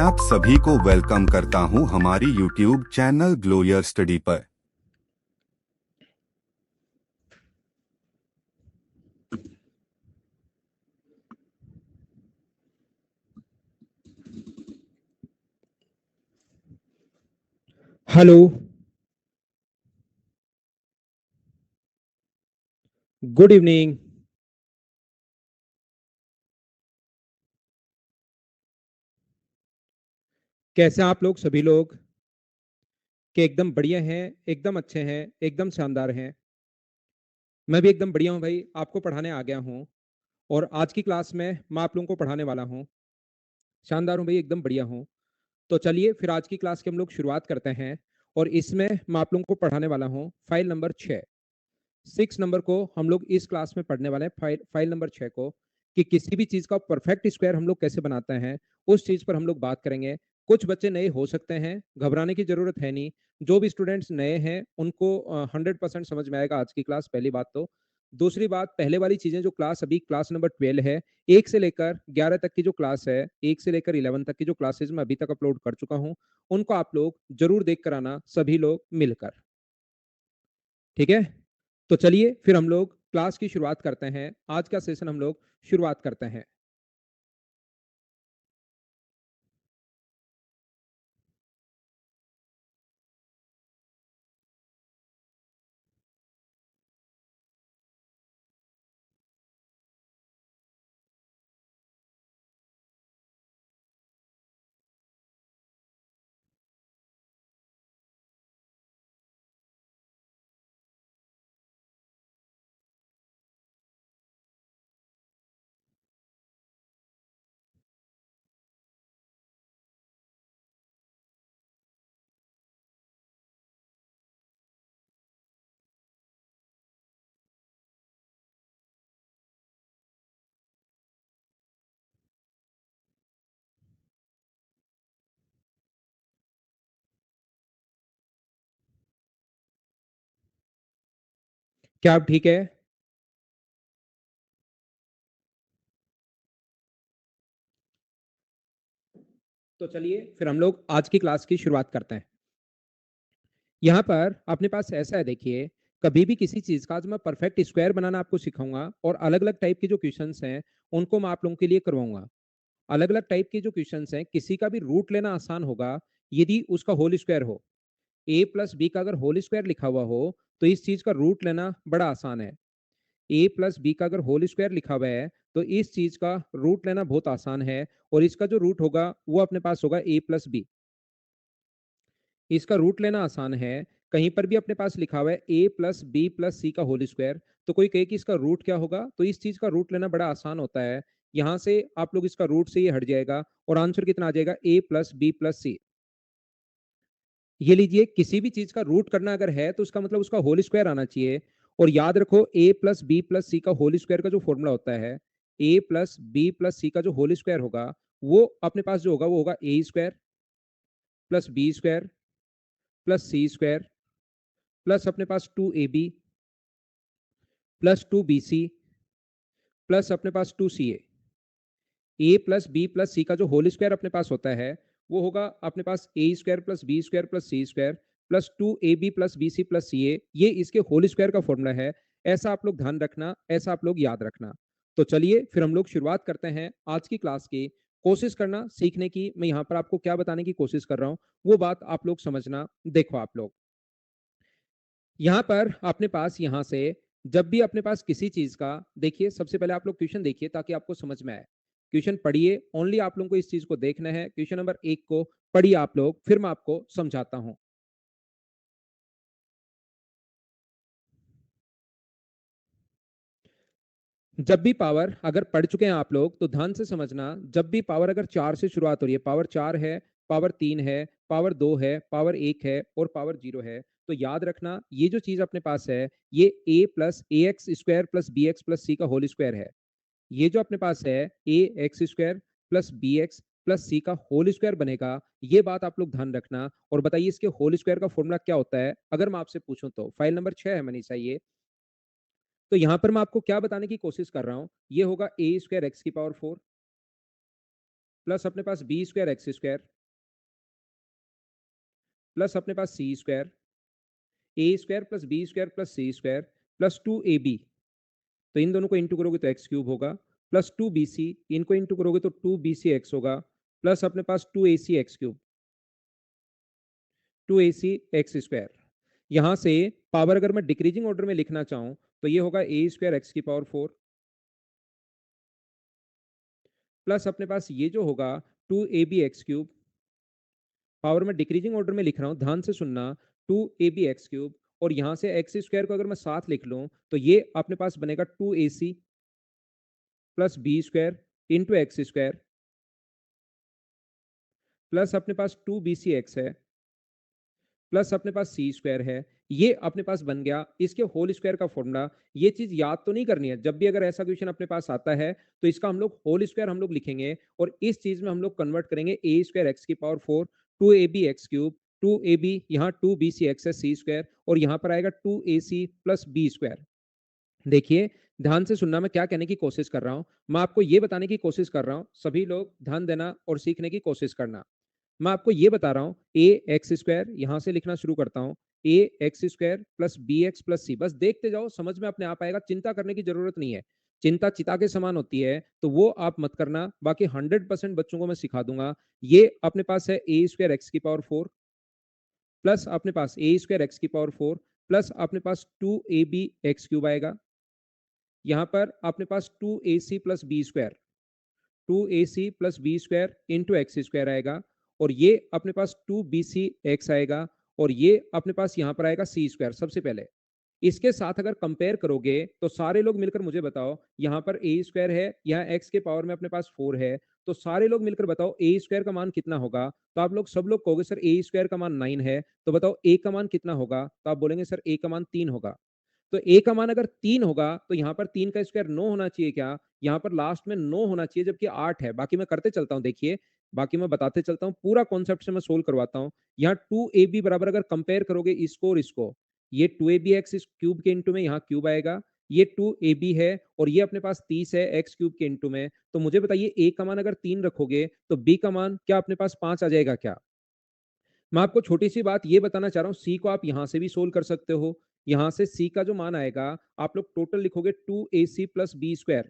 आप सभी को वेलकम करता हूं हमारी यूट्यूब चैनल ग्लोयर स्टडी पर। हेलो। Good evening. कैसे हैं आप लोग सभी लोग? कि एकदम बढ़िया हैं, एकदम अच्छे हैं, एकदम शानदार हैं। मैं भी एकदम बढ़िया हूं भाई, आपको पढ़ाने आ गया हूं। और आज की क्लास में मैं आप लोगों को पढ़ाने वाला हूं। शानदार हूं भाई, एकदम बढ़िया हूं। तो चलिए फिर आज की क्लास की हम लोग शुरुआत करते हैं। और इसमें मैं आप लोगों को पढ़ाने वाला हूं फाइल नंबर 6। 6 नंबर को हम लोग इस क्लास में पढ़ने वाले हैं, फाइल नंबर 6 को। कि किसी भी चीज का परफेक्ट स्क्वायर हम लोग कैसे बनाते हैं, उस चीज पर हम लोग बात करेंगे। कुछ बच्चे नए हो सकते हैं, घबराने की जरूरत है नहीं। जो भी स्टूडेंट्स नए हैं उनको 100% समझ में आएगा आज की क्लास, पहली बात तो। दूसरी बात, पहले वाली चीजें जो क्लास अभी क्लास नंबर 12 है, 1 से लेकर 11 तक की जो क्लास है, 1 से लेकर 11 तक की जो क्लासेज मैं अभी तक अपलोड कर चुका हूं, उनको आप लोग जरूर देख कर आना, सभी लोग मिलकर। ठीक है। तो चलिए फिर हम लोग क्लास की शुरुआत करते हैं। आज का सेशन हम लोग शुरुआत करते हैं। क्या आप ठीक है? तो चलिए फिर हम लोग आज की क्लास की शुरुआत करते हैं। यहाँ पर अपने पास ऐसा है, देखिए। कभी भी किसी चीज का आज मैं परफेक्ट स्क्वायर बनाना आपको सिखाऊंगा, और अलग अलग टाइप के जो क्वेश्चंस हैं उनको मैं आप लोगों के लिए करवाऊंगा। अलग अलग टाइप के जो क्वेश्चंस हैं, किसी का भी रूट लेना आसान होगा यदि उसका होल स्क्वायर हो। ए प्लस बी का अगर होल स्क्वायर लिखा हुआ हो तो इस चीज का रूट लेना बड़ा आसान है। ए प्लस बी का अगर होल स्क्वायर लिखा हुआ है तो इस चीज का रूट लेना बहुत आसान है। और इसका जो रूट होगा वो अपने पास होगा ए प्लस बी। इसका रूट लेना आसान है। कहीं पर भी अपने पास लिखा हुआ है ए प्लस बी प्लस सी का होल स्क्वायर, तो कोई कहे कि इसका रूट क्या होगा, तो इस चीज का रूट लेना बड़ा आसान होता है। यहां से आप लोग इसका रूट से ये हट जाएगा और आंसर कितना आ जाएगा, ए प्लस बी प्लस सी। ये लीजिए, किसी भी चीज का रूट करना अगर है तो उसका मतलब उसका होल स्क्वायर आना चाहिए। और याद रखो, ए प्लस बी प्लस सी का होल स्क्वायर का जो फॉर्मूला होता है, ए प्लस बी प्लस सी का जो होल स्क्वायर होगा, वो अपने पास जो होगा वो होगा A square plus B square plus C square plus अपने पास 2ab प्लस 2bc प्लस अपने पास 2ca। A plus B plus C का जो होल स्क्वायर अपने पास होता है वो होगा अपने पास A square plus B square plus C square plus 2ab plus B C plus C A. ये इसके होल स्क्वायर का फॉर्मूला है। ऐसा आप लोग ध्यान रखना, ऐसा आप लोग याद रखना। तो चलिए फिर हम लोग शुरुआत करते हैं आज की क्लास की। कोशिश करना सीखने की, मैं यहाँ पर आपको क्या बताने की कोशिश कर रहा हूँ वो बात आप लोग समझना। देखो आप लोग, यहाँ पर अपने पास यहाँ से जब भी अपने पास किसी चीज का, देखिए सबसे पहले आप लोग क्वेश्चन देखिए ताकि आपको समझ में आए। क्वेश्चन पढ़िए, ओनली आप लोगों को इस चीज को देखना है। क्वेश्चन नंबर 1 को पढ़िए आप लोग, फिर मैं आपको समझाता हूं। जब भी पावर अगर पढ़ चुके हैं आप लोग तो ध्यान से समझना। जब भी पावर अगर 4 से शुरुआत हो रही है, पावर 4 है, पावर 3 है, पावर 2 है, पावर 1 है और पावर 0 है, तो याद रखना ये जो चीज अपने पास है ये a plus A X square plus B X plus C का होल स्क्वायर है। ये जो अपने पास है A X square plus B X plus C का होल स्क्वायर बनेगा। ये बात आप लोग ध्यान रखना। और बताइए इसके होल स्क्वायर का फॉर्मूला क्या होता है अगर मैं आपसे पूछूं तो। फाइल नंबर 6 है मनीषा ये। तो यहां पर मैं आपको क्या बताने की कोशिश कर रहा हूं, ये होगा ए स्क्वायर एक्स की पावर 4 प्लस अपने पास B square X square plus अपने पास C square A square plus B square plus C square plus 2ab। तो इन दोनों को इंटू करोगे तो एक्स क्यूब होगा, प्लस 2bc, इनको इंटू करोगे तो 2bc एक्स होगा, प्लस अपने पास 2ac x cube, 2ac X square. यहां से पावर अगर मैं डिक्रीजिंग ऑर्डर में लिखना चाहूं तो ये होगा ए स्क्वायर एक्स की पावर 4 प्लस अपने पास ये जो होगा 2ab एक्स क्यूब। पावर में डिक्रीजिंग ऑर्डर में लिख रहा हूं, ध्यान से सुनना, 2ab एक्स क्यूब। और यहां से एक्स स्क्वायर को अगर मैं साथ लिख लूं तो ये अपने पास बनेगा 2ac plus B square into X square plus अपने पास 2bc एक्स है प्लस अपने पास सी स्क्वायर है। ये अपने पास बन गया इसके होल स्क्वायर का फॉर्मूला। ये चीज याद तो नहीं करनी है, जब भी अगर ऐसा क्वेश्चन अपने पास आता है तो इसका हम लोग होल स्क्वायर हम लोग लिखेंगे और इस चीज में हम लोग कन्वर्ट करेंगे ए स्क्वायर एक्स की power 4, 2ab X cube, 2ab यहाँ 2bc एक्स है सी स्क्वायर और यहाँ पर आएगा 2ac प्लस बी स्क्वायर। देखिए, ध्यान से सुनना, मैं क्या कहने की कोशिश कर रहा हूं। मैं आपको ये बताने की कोशिश कर रहा हूं, सभी लोग ध्यान देना और सीखने की कोशिश करना। मैं आपको ये बता रहा हूँ, ए एक्स स्क्वायर यहां से लिखना शुरू करता हूँ, A X square plus B X plus C. बस देखते जाओ, समझ में अपने आप आएगा, चिंता करने की जरूरत नहीं है। चिंता चिता के समान होती है, तो वो आप मत करना। बाकी 100% बच्चों को मैं सिखा दूंगा। ये अपने पास है ए स्क्वायर एक्स की पावर 4 प्लस अपने पास ए स्क्वायर एक्स की पावर 4 प्लस अपने पास 2ab एक्स क्यूब आएगा। यहां पर अपने पास 2ac plus B square, 2ac plus B square into X square आएगा और ये अपने पास 2bc एक्स आएगा और ये अपने पास यहां पर आएगा सी स्क्वायर। सबसे पहले इसके साथ अगर कंपेयर करोगे तो सारे लोग मिलकर मुझे बताओ, यहां पर ए स्क्वायर है, यहाँ एक्स के पावर में अपने पास 4 है, तो सारे लोग मिलकर बताओ ए स्क्वायर का मान कितना होगा। तो आप लोग सब लोग कहोगे सर ए स्क्वायर का मान 9 है, तो बताओ ए का मान कितना होगा। तो आप बोलेंगे सर ए का मान 3 होगा। तो ए का मान अगर 3 होगा तो यहाँ पर 3 का स्क्वायर 9 होना चाहिए क्या? यहाँ पर लास्ट में 9 होना चाहिए, जबकि 8 है। बाकी मैं करते चलता हूँ, देखिए, बाकी मैं बताते चलता हूँ, पूरा कॉन्सेप्ट से मैं सोल्व करवाता हूँ। यहाँ 2ab बराबर अगर कंपेयर करोगे इसको और इसको, ये 2ab एक्स इस क्यूब के इंटू में यहाँ क्यूब आएगा, ये 2ab है और ये अपने पास 30 है एक्स क्यूब के इंटू में। तो मुझे बताइए ए का मान अगर 3 रखोगे तो बी का मान क्या अपने पास 5 आ जाएगा क्या? मैं आपको छोटी सी बात ये बताना चाह रहा हूँ, सी को आप यहां से भी सोल्व कर सकते हो। यहां से सी का जो मान आएगा, आप लोग टोटल लिखोगे 2ac प्लस बी स्क्वायर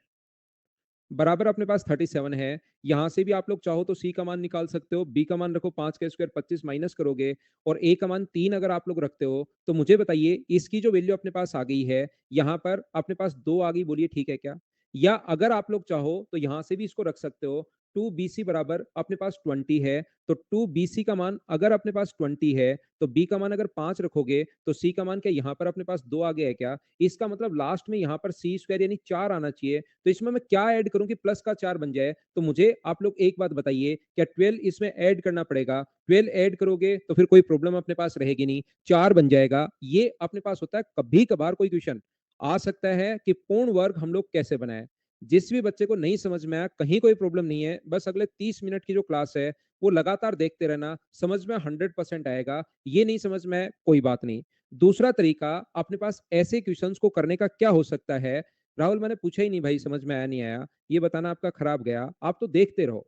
बराबर अपने पास 37 है। यहां से भी आप लोग चाहो तो सी का मान निकाल सकते हो, बी का मान रखो 5 का स्क्वायर 25 माइनस करोगे और ए का मान 3 अगर आप लोग रखते हो तो मुझे बताइए इसकी जो वैल्यू अपने पास आ गई है, यहां पर अपने पास 2 आ गई, बोलिए ठीक है क्या? या अगर आप लोग चाहो तो यहां से भी इसको रख सकते हो, 2bc बराबर अपने पास 20 है, तो 2bc का मान अगर अपने पास 20 है तो b का मान अगर 5 रखोगे तो c का मान क्या यहाँ पर अपने पास 2 आ गया है क्या? इसका मतलब लास्ट में यहाँ पर सी स्क्वायर यानी 4 आना चाहिए। तो इसमें मैं क्या ऐड करूं कि प्लस का 4 बन जाए? तो मुझे आप लोग एक बात बताइए, क्या 12 इसमें ऐड करना पड़ेगा? 12 ऐड करोगे तो फिर कोई प्रॉब्लम अपने पास रहेगी नहीं, 4 बन जाएगा। ये अपने पास होता है, कभी कभार कोई क्वेश्चन आ सकता है कि पूर्ण वर्ग हम लोग कैसे बनाएं। जिस भी बच्चे को नहीं समझ में आया, कहीं कोई प्रॉब्लम नहीं है, बस अगले 30 मिनट की जो क्लास है वो लगातार देखते रहना, समझ में 100% आएगा। ये नहीं समझ में आए, कोई बात नहीं। दूसरा तरीका अपने पास ऐसे क्वेश्चंस को करने का क्या हो सकता है? राहुल मैंने पूछा ही नहीं भाई, समझ में आया नहीं आया, ये बताना आपका खराब गया, आप तो देखते रहो।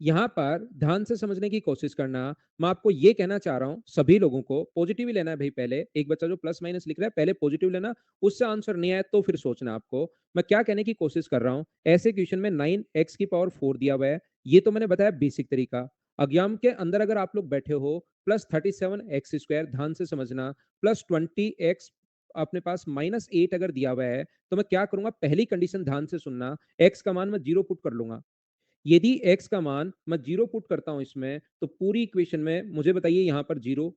यहाँ पर ध्यान से समझने की कोशिश करना। मैं आपको ये कहना चाह रहा हूं, सभी लोगों को पॉजिटिव ही लेना है भाई। पहले एक बच्चा जो प्लस माइनस लिख रहा है पहले पॉजिटिव लेना, उससे आंसर नहीं आया तो फिर सोचना आपको। मैं क्या कहने की कोशिश कर रहा हूं, ऐसे क्वेश्चन में 9x की पावर 4 दिया हुआ है, ये तो मैंने बताया बेसिक तरीका। एग्जाम के अंदर अगर आप लोग बैठे हो, प्लस 37x स्क्वायर, ध्यान से समझना, प्लस 20x अपने पास माइनस 8 अगर दिया हुआ है, तो मैं क्या करूंगा, पहली कंडीशन ध्यान से सुनना, x का मान मैं जीरो पुट कर लूंगा। यदि x का मान मैं जीरो पुट करता हूं इसमें, तो पूरी इक्वेशन में मुझे बताइए यहां पर zero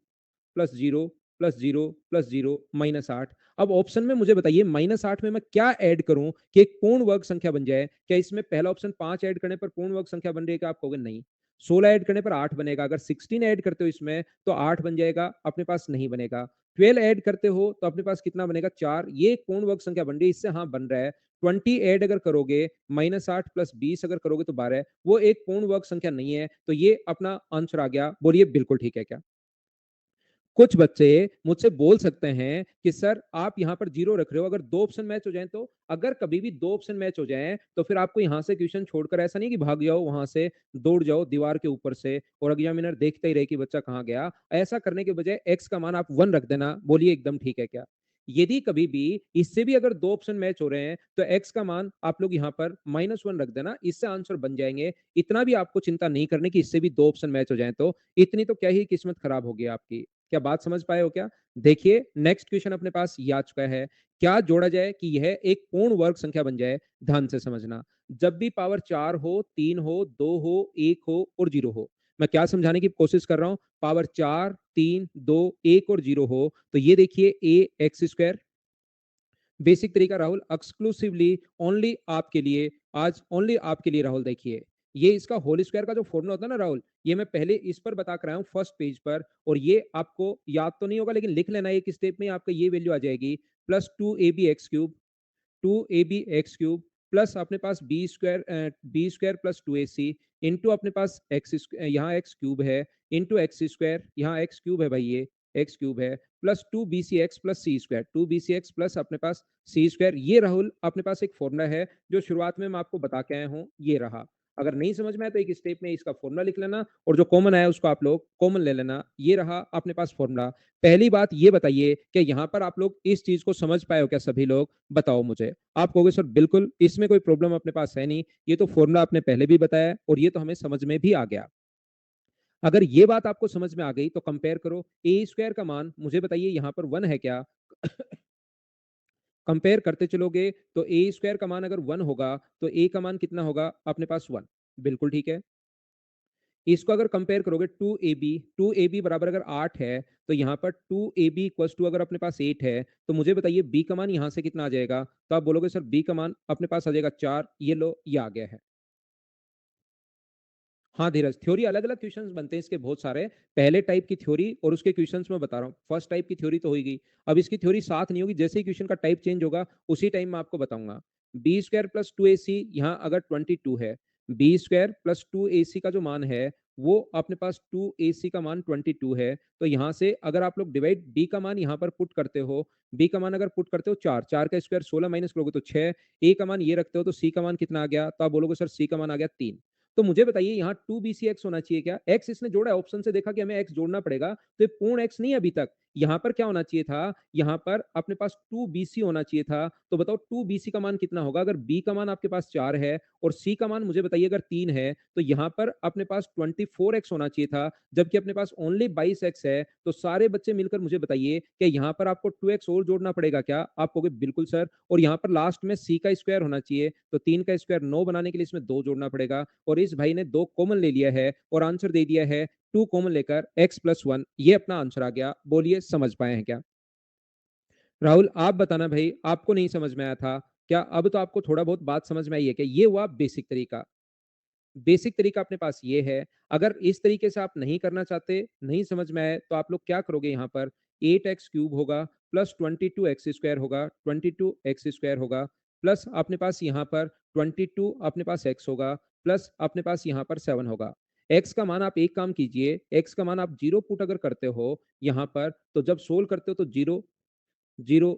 plus zero plus zero plus zero -8। अब ऑप्शन में मुझे बताइए -8 में मैं क्या ऐड करूं कि एक पूर्ण वर्ग संख्या बन जाए? क्या इसमें पहला ऑप्शन 5 ऐड करने पर पूर्ण वर्ग संख्या बन रही है? क्या आप कहोगे नहीं। 16 ऐड करने पर 8 बनेगा, अगर 16 ऐड करते हो इसमें तो 8 बन जाएगा, अपने पास नहीं बनेगा। 12 ऐड करते हो तो अपने पास कितना बनेगा, 4। ये एक पूर्ण वर्ग संख्या बन रही है, इससे हाँ बन रहा है। 20 ऐड अगर करोगे, -8 प्लस 20 अगर करोगे तो 12, वो एक पूर्ण वर्ग संख्या नहीं है, तो ये अपना आंसर आ गया। बोलिए बिल्कुल ठीक है क्या? कुछ बच्चे मुझसे बोल सकते हैं कि सर आप यहाँ पर 0 रख रहे हो, अगर 2 ऑप्शन मैच हो जाएँ तो? अगर कभी भी 2 ऑप्शन मैच हो जाएँ, तो फिर आपको यहाँ से क्वेश्चन छोड़कर ऐसा नहीं कि भाग जाओ वहाँ से, दौड़ जाओ दीवार के ऊपर से और एग्जामिनर देखते ही रहे कि बच्चा कहाँ गया। ऐसा करने के बजाय x का मान आप 1 रख देना, बोलिए एकदम ठीक है क्या? यदि कभी भी इससे भी अगर 2 ऑप्शन मैच हो रहे हैं, तो x का मान आप लोग यहाँ पर -1 रख देना, इससे आंसर बन जाएँगे। इतना भी आपको चिंता नहीं करनी कि इससे भी 2 ऑप्शन मैच हो जाएँ तो, इतनी तो क्या ही किस्मत खराब होगी आपकी। क्या बात समझ पाए हो क्या? देखिए नेक्स्ट क्वेश्चन अपने पास ये आ चुका है। क्या जोड़ा जाए कि यह एक पूर्ण वर्ग संख्या बन जाए? ध्यान से समझना। जब भी पावर 4 हो, 3 हो, 2 हो, 1 हो और 0 हो। मैं क्या समझाने की कोशिश कर रहा हूं? पावर 4, 3, 2, 1 और 0 हो, तो ये देखिए ए एक्स स्क्वायर। बेसिक तरीका राहुल, एक्सक्लूसिवली ओनली आपके लिए, आज ओनली आपके लिए राहुल देखिए। ये इसका होल स्क्वायर का जो फॉर्मूला होता है ना राहुल, ये मैं पहले इस पर बता कर आया हूं फर्स्ट पेज पर, और ये आपको याद तो नहीं होगा लेकिन लिख लेना, एक स्टेप में आपका ये वैल्यू आ जाएगी, plus 2ab x³ 2ab x³ plus अपने पास B square plus 2ac into अपने पास यहाँ एक्स क्यूब है, इंटू एक्स स्क्वायर, यहाँ एक्स क्यूब है भाई, ये एक्स क्यूब है, plus 2bcx plus C square, 2bcx plus अपने पास सी स्क्वायर। ये राहुल अपने पास एक फॉर्मूला है जो शुरुआत में मैं आपको बता के आया हूँ, ये रहा। अगर नहीं समझ में आया तो एक स्टेप में इसका फॉर्मूला लिख लेना, और जो कॉमन आया उसको आप लोग कॉमन ले लेना। ये रहा अपने पास फॉर्मूला। पहली बात ये बताइए कि यहाँ पर आप लोग इस चीज को समझ पाए हो क्या सभी लोग? बताओ मुझे। आप कहोगे सर बिल्कुल, इसमें कोई प्रॉब्लम अपने पास है नहीं, ये तो फॉर्मूला आपने पहले भी बताया और ये तो हमें समझ में भी आ गया। अगर ये बात आपको समझ में आ गई तो कंपेयर करो, ए स्क्वायर का मान मुझे बताइए यहाँ पर 1 है क्या? कंपेयर करते चलोगे तो ए स्क्वायर का मान अगर 1 होगा तो ए का मान कितना होगा अपने पास? 1। बिल्कुल ठीक है। इसको अगर कंपेयर करोगे 2ab बराबर अगर 8 है, तो यहाँ पर 2ab इक्वल्स टू अगर अपने पास 8 है, तो मुझे बताइए बी का मान यहाँ से कितना आ जाएगा? तो आप बोलोगे सर बी का मान अपने पास आ जाएगा 4। ये लो, ये आ गया है। हाँ धीरज, थ्योरी अलग-अलग क्वेश्चंस बनते हैं इसके बहुत सारे। पहले टाइप की थ्योरी और उसके क्वेश्चंस मैं बता रहा हूँ। फर्स्ट टाइप की थ्योरी तो हो ही गई। अब इसकी थ्योरी साथ नहीं होगी, जैसे ही क्वेश्चन का टाइप चेंज होगा, उसी टाइम मैं आपको बताऊंगा। बी स्क्वायर प्लस 2ac यहाँ अगर 22 है, बी स्क्वायर प्लस 2ac का जो मान है, वो अपने पास 2ac का मान 22 है, तो यहाँ से अगर आप लोग डिवाइड बी का मान यहाँ पर पुट करते हो, बी का मान अगर पुट करते हो 4, 4 का स्क्वायर 16 माइनस करोगे तो 6, ए का मान ये रखते हो तो सी का मान कितना आ गया? तो आप बोलोगे सर सी का मान आ गया 3। तो मुझे बताइए यहाँ 2bcx होना चाहिए क्या? x इसने जोड़ा है, ऑप्शन से देखा कि हमें x जोड़ना पड़ेगा, तो ये पूर्ण x नहीं है अभी तक। यहाँ पर क्या होना चाहिए था? यहाँ पर अपने पास 2bc होना चाहिए था। तो बताओ 2bc का मान कितना होगा? अगर b का मान आपके पास 4 है और c का मान मुझे बताइए अगर 3 है, तो यहाँ पर अपने पास 24x होना चाहिए था, जबकि अपने पास ओनली 22x है। तो सारे बच्चे मिलकर मुझे बताइए कि यहाँ पर आपको 2x और जोड़ना पड़ेगा क्या? आप कहोगे बिल्कुल सर, और यहाँ पर लास्ट में c का स्क्वायर होना चाहिए, तो 3 का स्क्वायर 9 बनाने के लिए इसमें 2 जोड़ना पड़ेगा, और इस भाई ने 2 कॉमन ले लिया है और आंसर दे दिया है 2 कॉमन लेकर x प्लस 1। ये अपना आंसर आ गया। बोलिए समझ पाए हैं क्या? राहुल आप बताना भाई, आपको नहीं समझ में आया था क्या? अब तो आपको थोड़ा बहुत बात समझ में आई है क्या? ये हुआ बेसिक तरीका। बेसिक तरीका अपने पास ये है। अगर इस तरीके से आप नहीं करना चाहते, नहीं समझ में आए, तो आप लोग क्या करोगे? यहाँ पर 8x³ होगा प्लस 22x² होगा, 22x² होगा, प्लस अपने पास यहाँ पर 22 अपने पास x होगा, प्लस अपने पास यहाँ पर 7 होगा। x का मान आप एक काम कीजिए, x का मान आप 0 पुट अगर करते हो यहाँ पर, तो जब सोल्व करते हो तो 0, 0,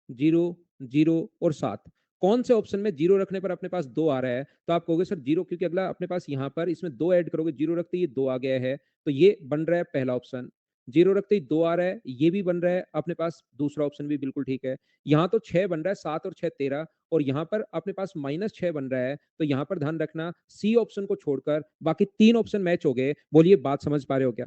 0, 0 और 7। कौन से ऑप्शन में 0 रखने पर अपने पास 2 आ रहा है? तो आप कहोगे सर 0, क्योंकि अगला अपने पास यहाँ पर इसमें 2 ऐड करोगे, 0 रखते ही ये 2 आ गया है, तो ये बन रहा है पहला ऑप्शन। 0 रखते ही 2 आ रहा है, ये भी बन रहा है अपने पास, दूसरा ऑप्शन भी बिल्कुल ठीक है। यहाँ तो 6 बन रहा है, 7 और 6 13, और यहाँ पर अपने पास -6 बन रहा है, तो यहाँ पर ध्यान रखना सी ऑप्शन को छोड़कर बाकी 3 ऑप्शन मैच हो गए। बोलिए बात समझ पा रहे हो क्या?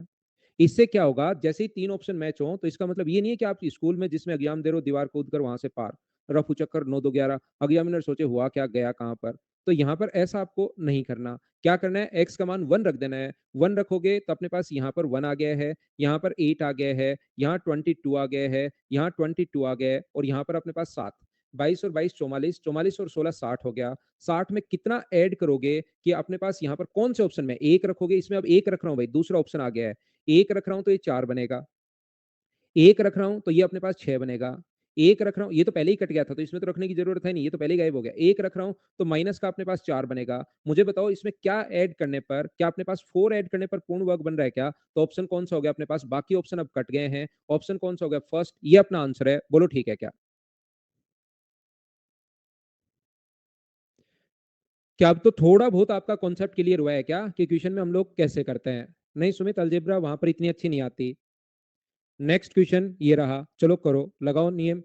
इससे क्या होगा? जैसे ही 3 ऑप्शन मैच हो, तो इसका मतलब ये नहीं है कि आप स्कूल में जिसमें एग्जाम दे रहे हो, दीवार कूद कर वहां से पार, रफू चक्कर 9 2 11, एग्जामिनर सोचे हुआ क्या, गया कहां पर। तो यहाँ पर ऐसा आपको नहीं करना। क्या करना है? एक्स का मान 1 रख देना है। 1 रखोगे तो अपने पास यहाँ पर 1 आ गया है, यहाँ पर 8 आ गया है, यहाँ 22 आ गया है, यहाँ 22 आ गया है, और यहाँ पर अपने पास 7। 22 और 22 44, 44 और 16 60 हो गया। 60 में कितना ऐड करोगे कि अपने पास यहाँ पर कौन से ऑप्शन में एक रखोगे? इसमें अब एक रख रहा हूं भाई, दूसरा ऑप्शन आ गया है। एक रख रहा हूं तो ये 4 बनेगा, एक रख रहा हूं तो ये अपने पास 6 बनेगा, 1 रख रहा हूँ, ये तो पहले ही कट गया था, तो इसमें तो रखने की ज़रूरत है नहीं, ये तो पहले ही गायब हो गया। 1 रख रहा हूँ, तो माइनस का अपने पास 4 बनेगा। मुझे बताओ इसमें क्या ऐड करने पर, क्या अपने पास 4 ऐड करने पर पूर्ण वर्ग बन रहा है क्या? तो ऑप्शन कौन-सा हो गया अपने पास? बाकी ऑप्शन अब कट गए हैं। ऑप्शन कौन-सा हो गया? फर्स्ट, ये अपना आंसर है। बोलो ठीक है क्या? क्या अब तो थोड़ा बहुत आपका कॉन्सेप्ट क्लियर हुआ है क्या कि क्वेश्चन में हम लोग कैसे करते हैं? नहीं सुमित, अलजेब्रा वहाँ पर इतनी अच्छी नहीं आती। नेक्स्ट क्वेश्चन ये रहा, चलो करो, लगाओ नियम।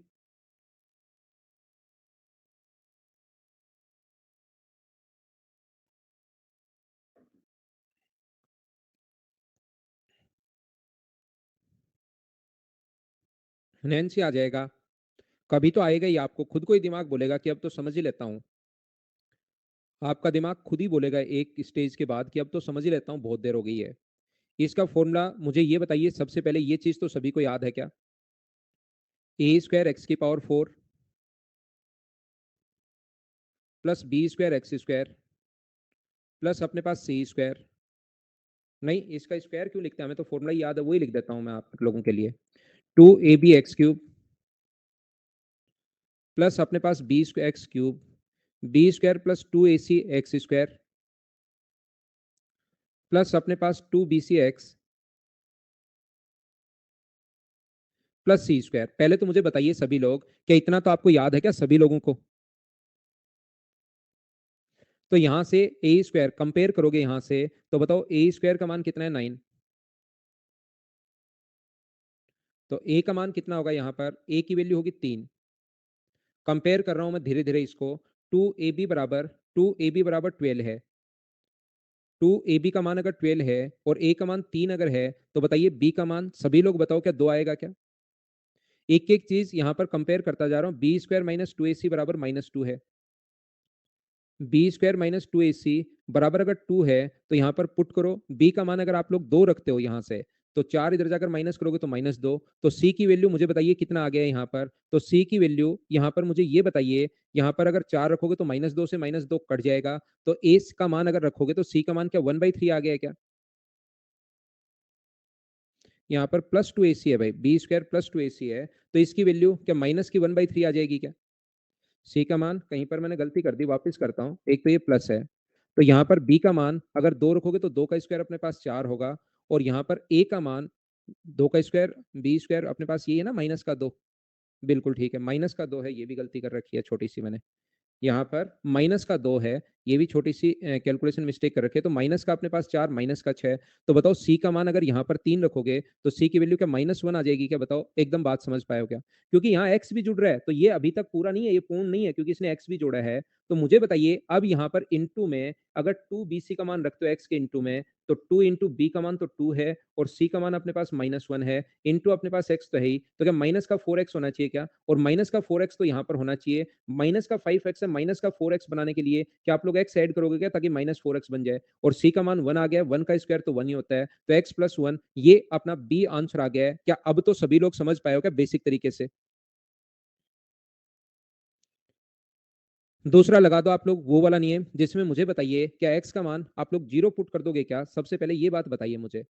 नैन्सी आ जाएगा। कभी तो आएगा ही, आपको खुद को ही दिमाग बोलेगा कि अब तो समझ ही लेता हूँ। आपका दिमाग खुद ही बोलेगा एक स्टेज के बाद कि अब तो समझ ही लेता हूँ, बहुत देर हो गई है। इसका फॉर्मूला मुझे ये बताइए, सबसे पहले ये चीज तो सभी को याद है क्या? ए स्क्वायर एक्स की power 4 plus B square X square plus अपने पास सी स्क्वायर। नहीं, इसका स्क्वायर क्यों लिखते हैं? हमें तो फॉर्मूला ही याद है, वही लिख देता हूँ मैं आप लोगों के लिए। 2ab x³ प्लस अपने पास B X cube, B square plus 2ac x² plus अपने पास 2bc(x) प्लस सी स्क्वायर। पहले तो मुझे बताइए सभी लोग, क्या इतना तो आपको याद है क्या सभी लोगों को? तो यहां से ए स्क्वायर कंपेयर करोगे यहां से, तो बताओ ए स्क्वायर का मान कितना है? 9। तो ए का मान कितना होगा यहाँ पर? ए की वैल्यू होगी 3। कंपेयर कर रहा हूं मैं धीरे धीरे इसको। 2ab बराबर 12 है। 2ab का मान अगर 12 है और a का मान 3 अगर है, तो बताइए b का मान, सभी लोग बताओ क्या 2 आएगा क्या? एक एक चीज यहां पर कंपेयर करता जा रहा हूं। बी स्क्वायर माइनस 2ac बराबर -2 है। बी स्क्वायर माइनस 2ac बराबर अगर 2 है, तो यहां पर पुट करो। बी का मान अगर आप लोग 2 रखते हो यहां से, तो 4 इधर जाकर माइनस करोगे तो -2। तो सी की वैल्यू मुझे बताइए कितना आ गया यहाँ पर? तो सी की वैल्यू यहाँ पर मुझे ये बताइए, यहाँ पर अगर 4 रखोगे तो -2 से -2 कट जाएगा। तो ए का मान अगर रखोगे तो सी का मान क्या 1/3 आ गया है क्या? यहाँ पर +2ac है भाई, बी स्क्वायर +2ac है, तो इसकी वैल्यू क्या माइनस की 1/3 आ जाएगी क्या? सी का मान कहीं पर मैंने गलती कर दी, वापस करता हूँ। एक तो ये प्लस है, तो यहाँ पर बी का मान अगर 2 रखोगे तो 2 का स्क्वायर अपने पास 4 होगा। और यहाँ पर ए का मान 2 का स्क्वायर, बी स्क्वायर अपने पास ये है ना -2। बिल्कुल ठीक है, -2 है, ये भी गलती कर रखी है छोटी सी मैंने। यहाँ पर -2 है, ये भी छोटी सी कैलकुलेशन मिस्टेक कर रखी है। तो माइनस का अपने पास 4, माइनस का 6। तो बताओ सी का मान अगर यहाँ पर 3 रखोगे तो सी की वैल्यू क्या -1 आ जाएगी क्या? बताओ, एकदम बात समझ पाए हो क्या? क्योंकि यहाँ एक्स भी जुड़ रहा है, तो ये अभी तक पूरा नहीं है, ये पूर्ण नहीं है, क्योंकि इसने एक्स भी जोड़ा है। तो मुझे बताइए अब यहाँ पर इंटू में अगर 2bc का मान रखते हो एक्स के इंटू में, तो 2 इंटू बी का मान तो 2 है और सी का मान अपने पास -1 है, इंटू अपने पास एक्स तो है ही, तो क्या माइनस का 4x होना चाहिए क्या? और माइनस का 4x तो यहाँ पर होना चाहिए। माइनस का 5x है, माइनस का 4x बनाने के लिए क्या आप लोग x ऐड करोगे क्या, ताकि -4x बन जाए? और c का मान 1 आ गया, 1 का स्क्वायर तो 1 ही होता है, तो x प्लस 1, ये अपना बी आंसर आ गया है। क्या अब तो सभी लोग समझ पाए हो क्या बेसिक तरीके से? दूसरा लगा दो आप लोग वो वाला नियम, जिसमें मुझे बताइए क्या x का मान आप लोग जीरो पुट कर दोगे क्या? सबसे पहले ये बात बताइए मुझे।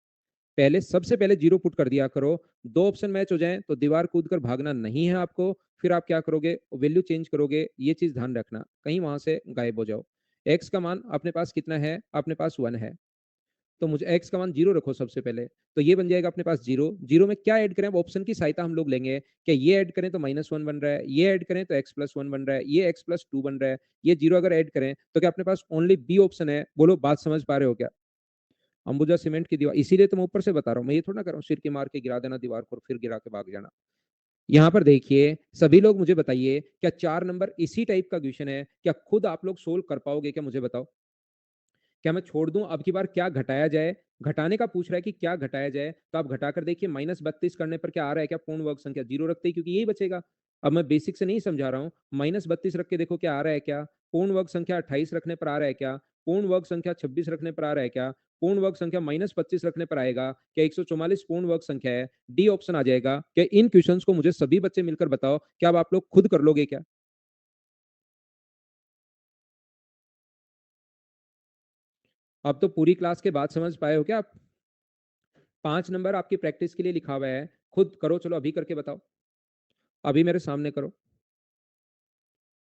पहले सबसे पहले जीरो पुट कर दिया करो। दो ऑप्शन मैच हो जाएं तो दीवार कूद कर भागना नहीं है आपको। फिर आप क्या करोगे, वैल्यू चेंज करोगे, ये चीज ध्यान रखना, कहीं वहां से गायब हो जाओ। एक्स का मान अपने पास कितना है? अपने पास 1 है, तो मुझे एक्स का मान जीरो रखो सबसे पहले। तो ये बन जाएगा अपने पास जीरो। जीरो में क्या ऐड करें? ऑप्शन की सहायता हम लोग लेंगे। क्या ये ऐड करें तो -1 बन रहा है, ये ऐड करें तो x+1 बन रहा है, ये x+2 बन रहा है, ये जीरो अगर ऐड करें तो क्या अपने पास ओनली बी ऑप्शन है? बोलो, बात समझ पा रहे हो क्या? अंबुजा सीमेंट की दीवार, इसीलिए तो मैं ऊपर से बता रहा हूँ, मैं ये थोड़ा ना कर रहा हूँ सिर की मार के गिरा देना दीवार को और फिर गिरा के भाग जाना। यहाँ पर देखिए सभी लोग, मुझे बताइए क्या 4 नंबर इसी टाइप का क्वेश्चन है, क्या खुद आप लोग सोल्व कर पाओगे क्या? मुझे बताओ। क्या मैं छोड़ दूं अब की बार? क्या घटाया जाए? घटाने का पूछ रहा है कि क्या घटाया जाए, तो आप घटाकर देखिए। -32 करने पर क्या आ रहा है क्या? पूर्ण वर्ग संख्या जीरो रखते ही, क्योंकि यही बचेगा। अब मैं बेसिक से नहीं समझा रहा हूँ, -32 रख के देखो क्या आ रहा है क्या? पूर्ण वर्ग संख्या 28 रखने पर आ रहा है क्या? पूर्ण वर्ग संख्या 26 रखने पर आ रहा है क्या? पूर्ण वर्ग संख्या -25 रखने पर आएगा क्या? 144 पूर्ण वर्ग संख्या है, डी ऑप्शन आ जाएगा क्या? इन क्वेश्चंस को मुझे सभी बच्चे मिलकर बताओ, क्या अब आप लोग खुद कर लोगे क्या? अब तो पूरी क्लास के बाद समझ पाए हो क्या आप? 5 नंबर आपकी प्रैक्टिस के लिए लिखा हुआ है, खुद करो, चलो अभी करके बताओ। अभी मेरे सामने करो,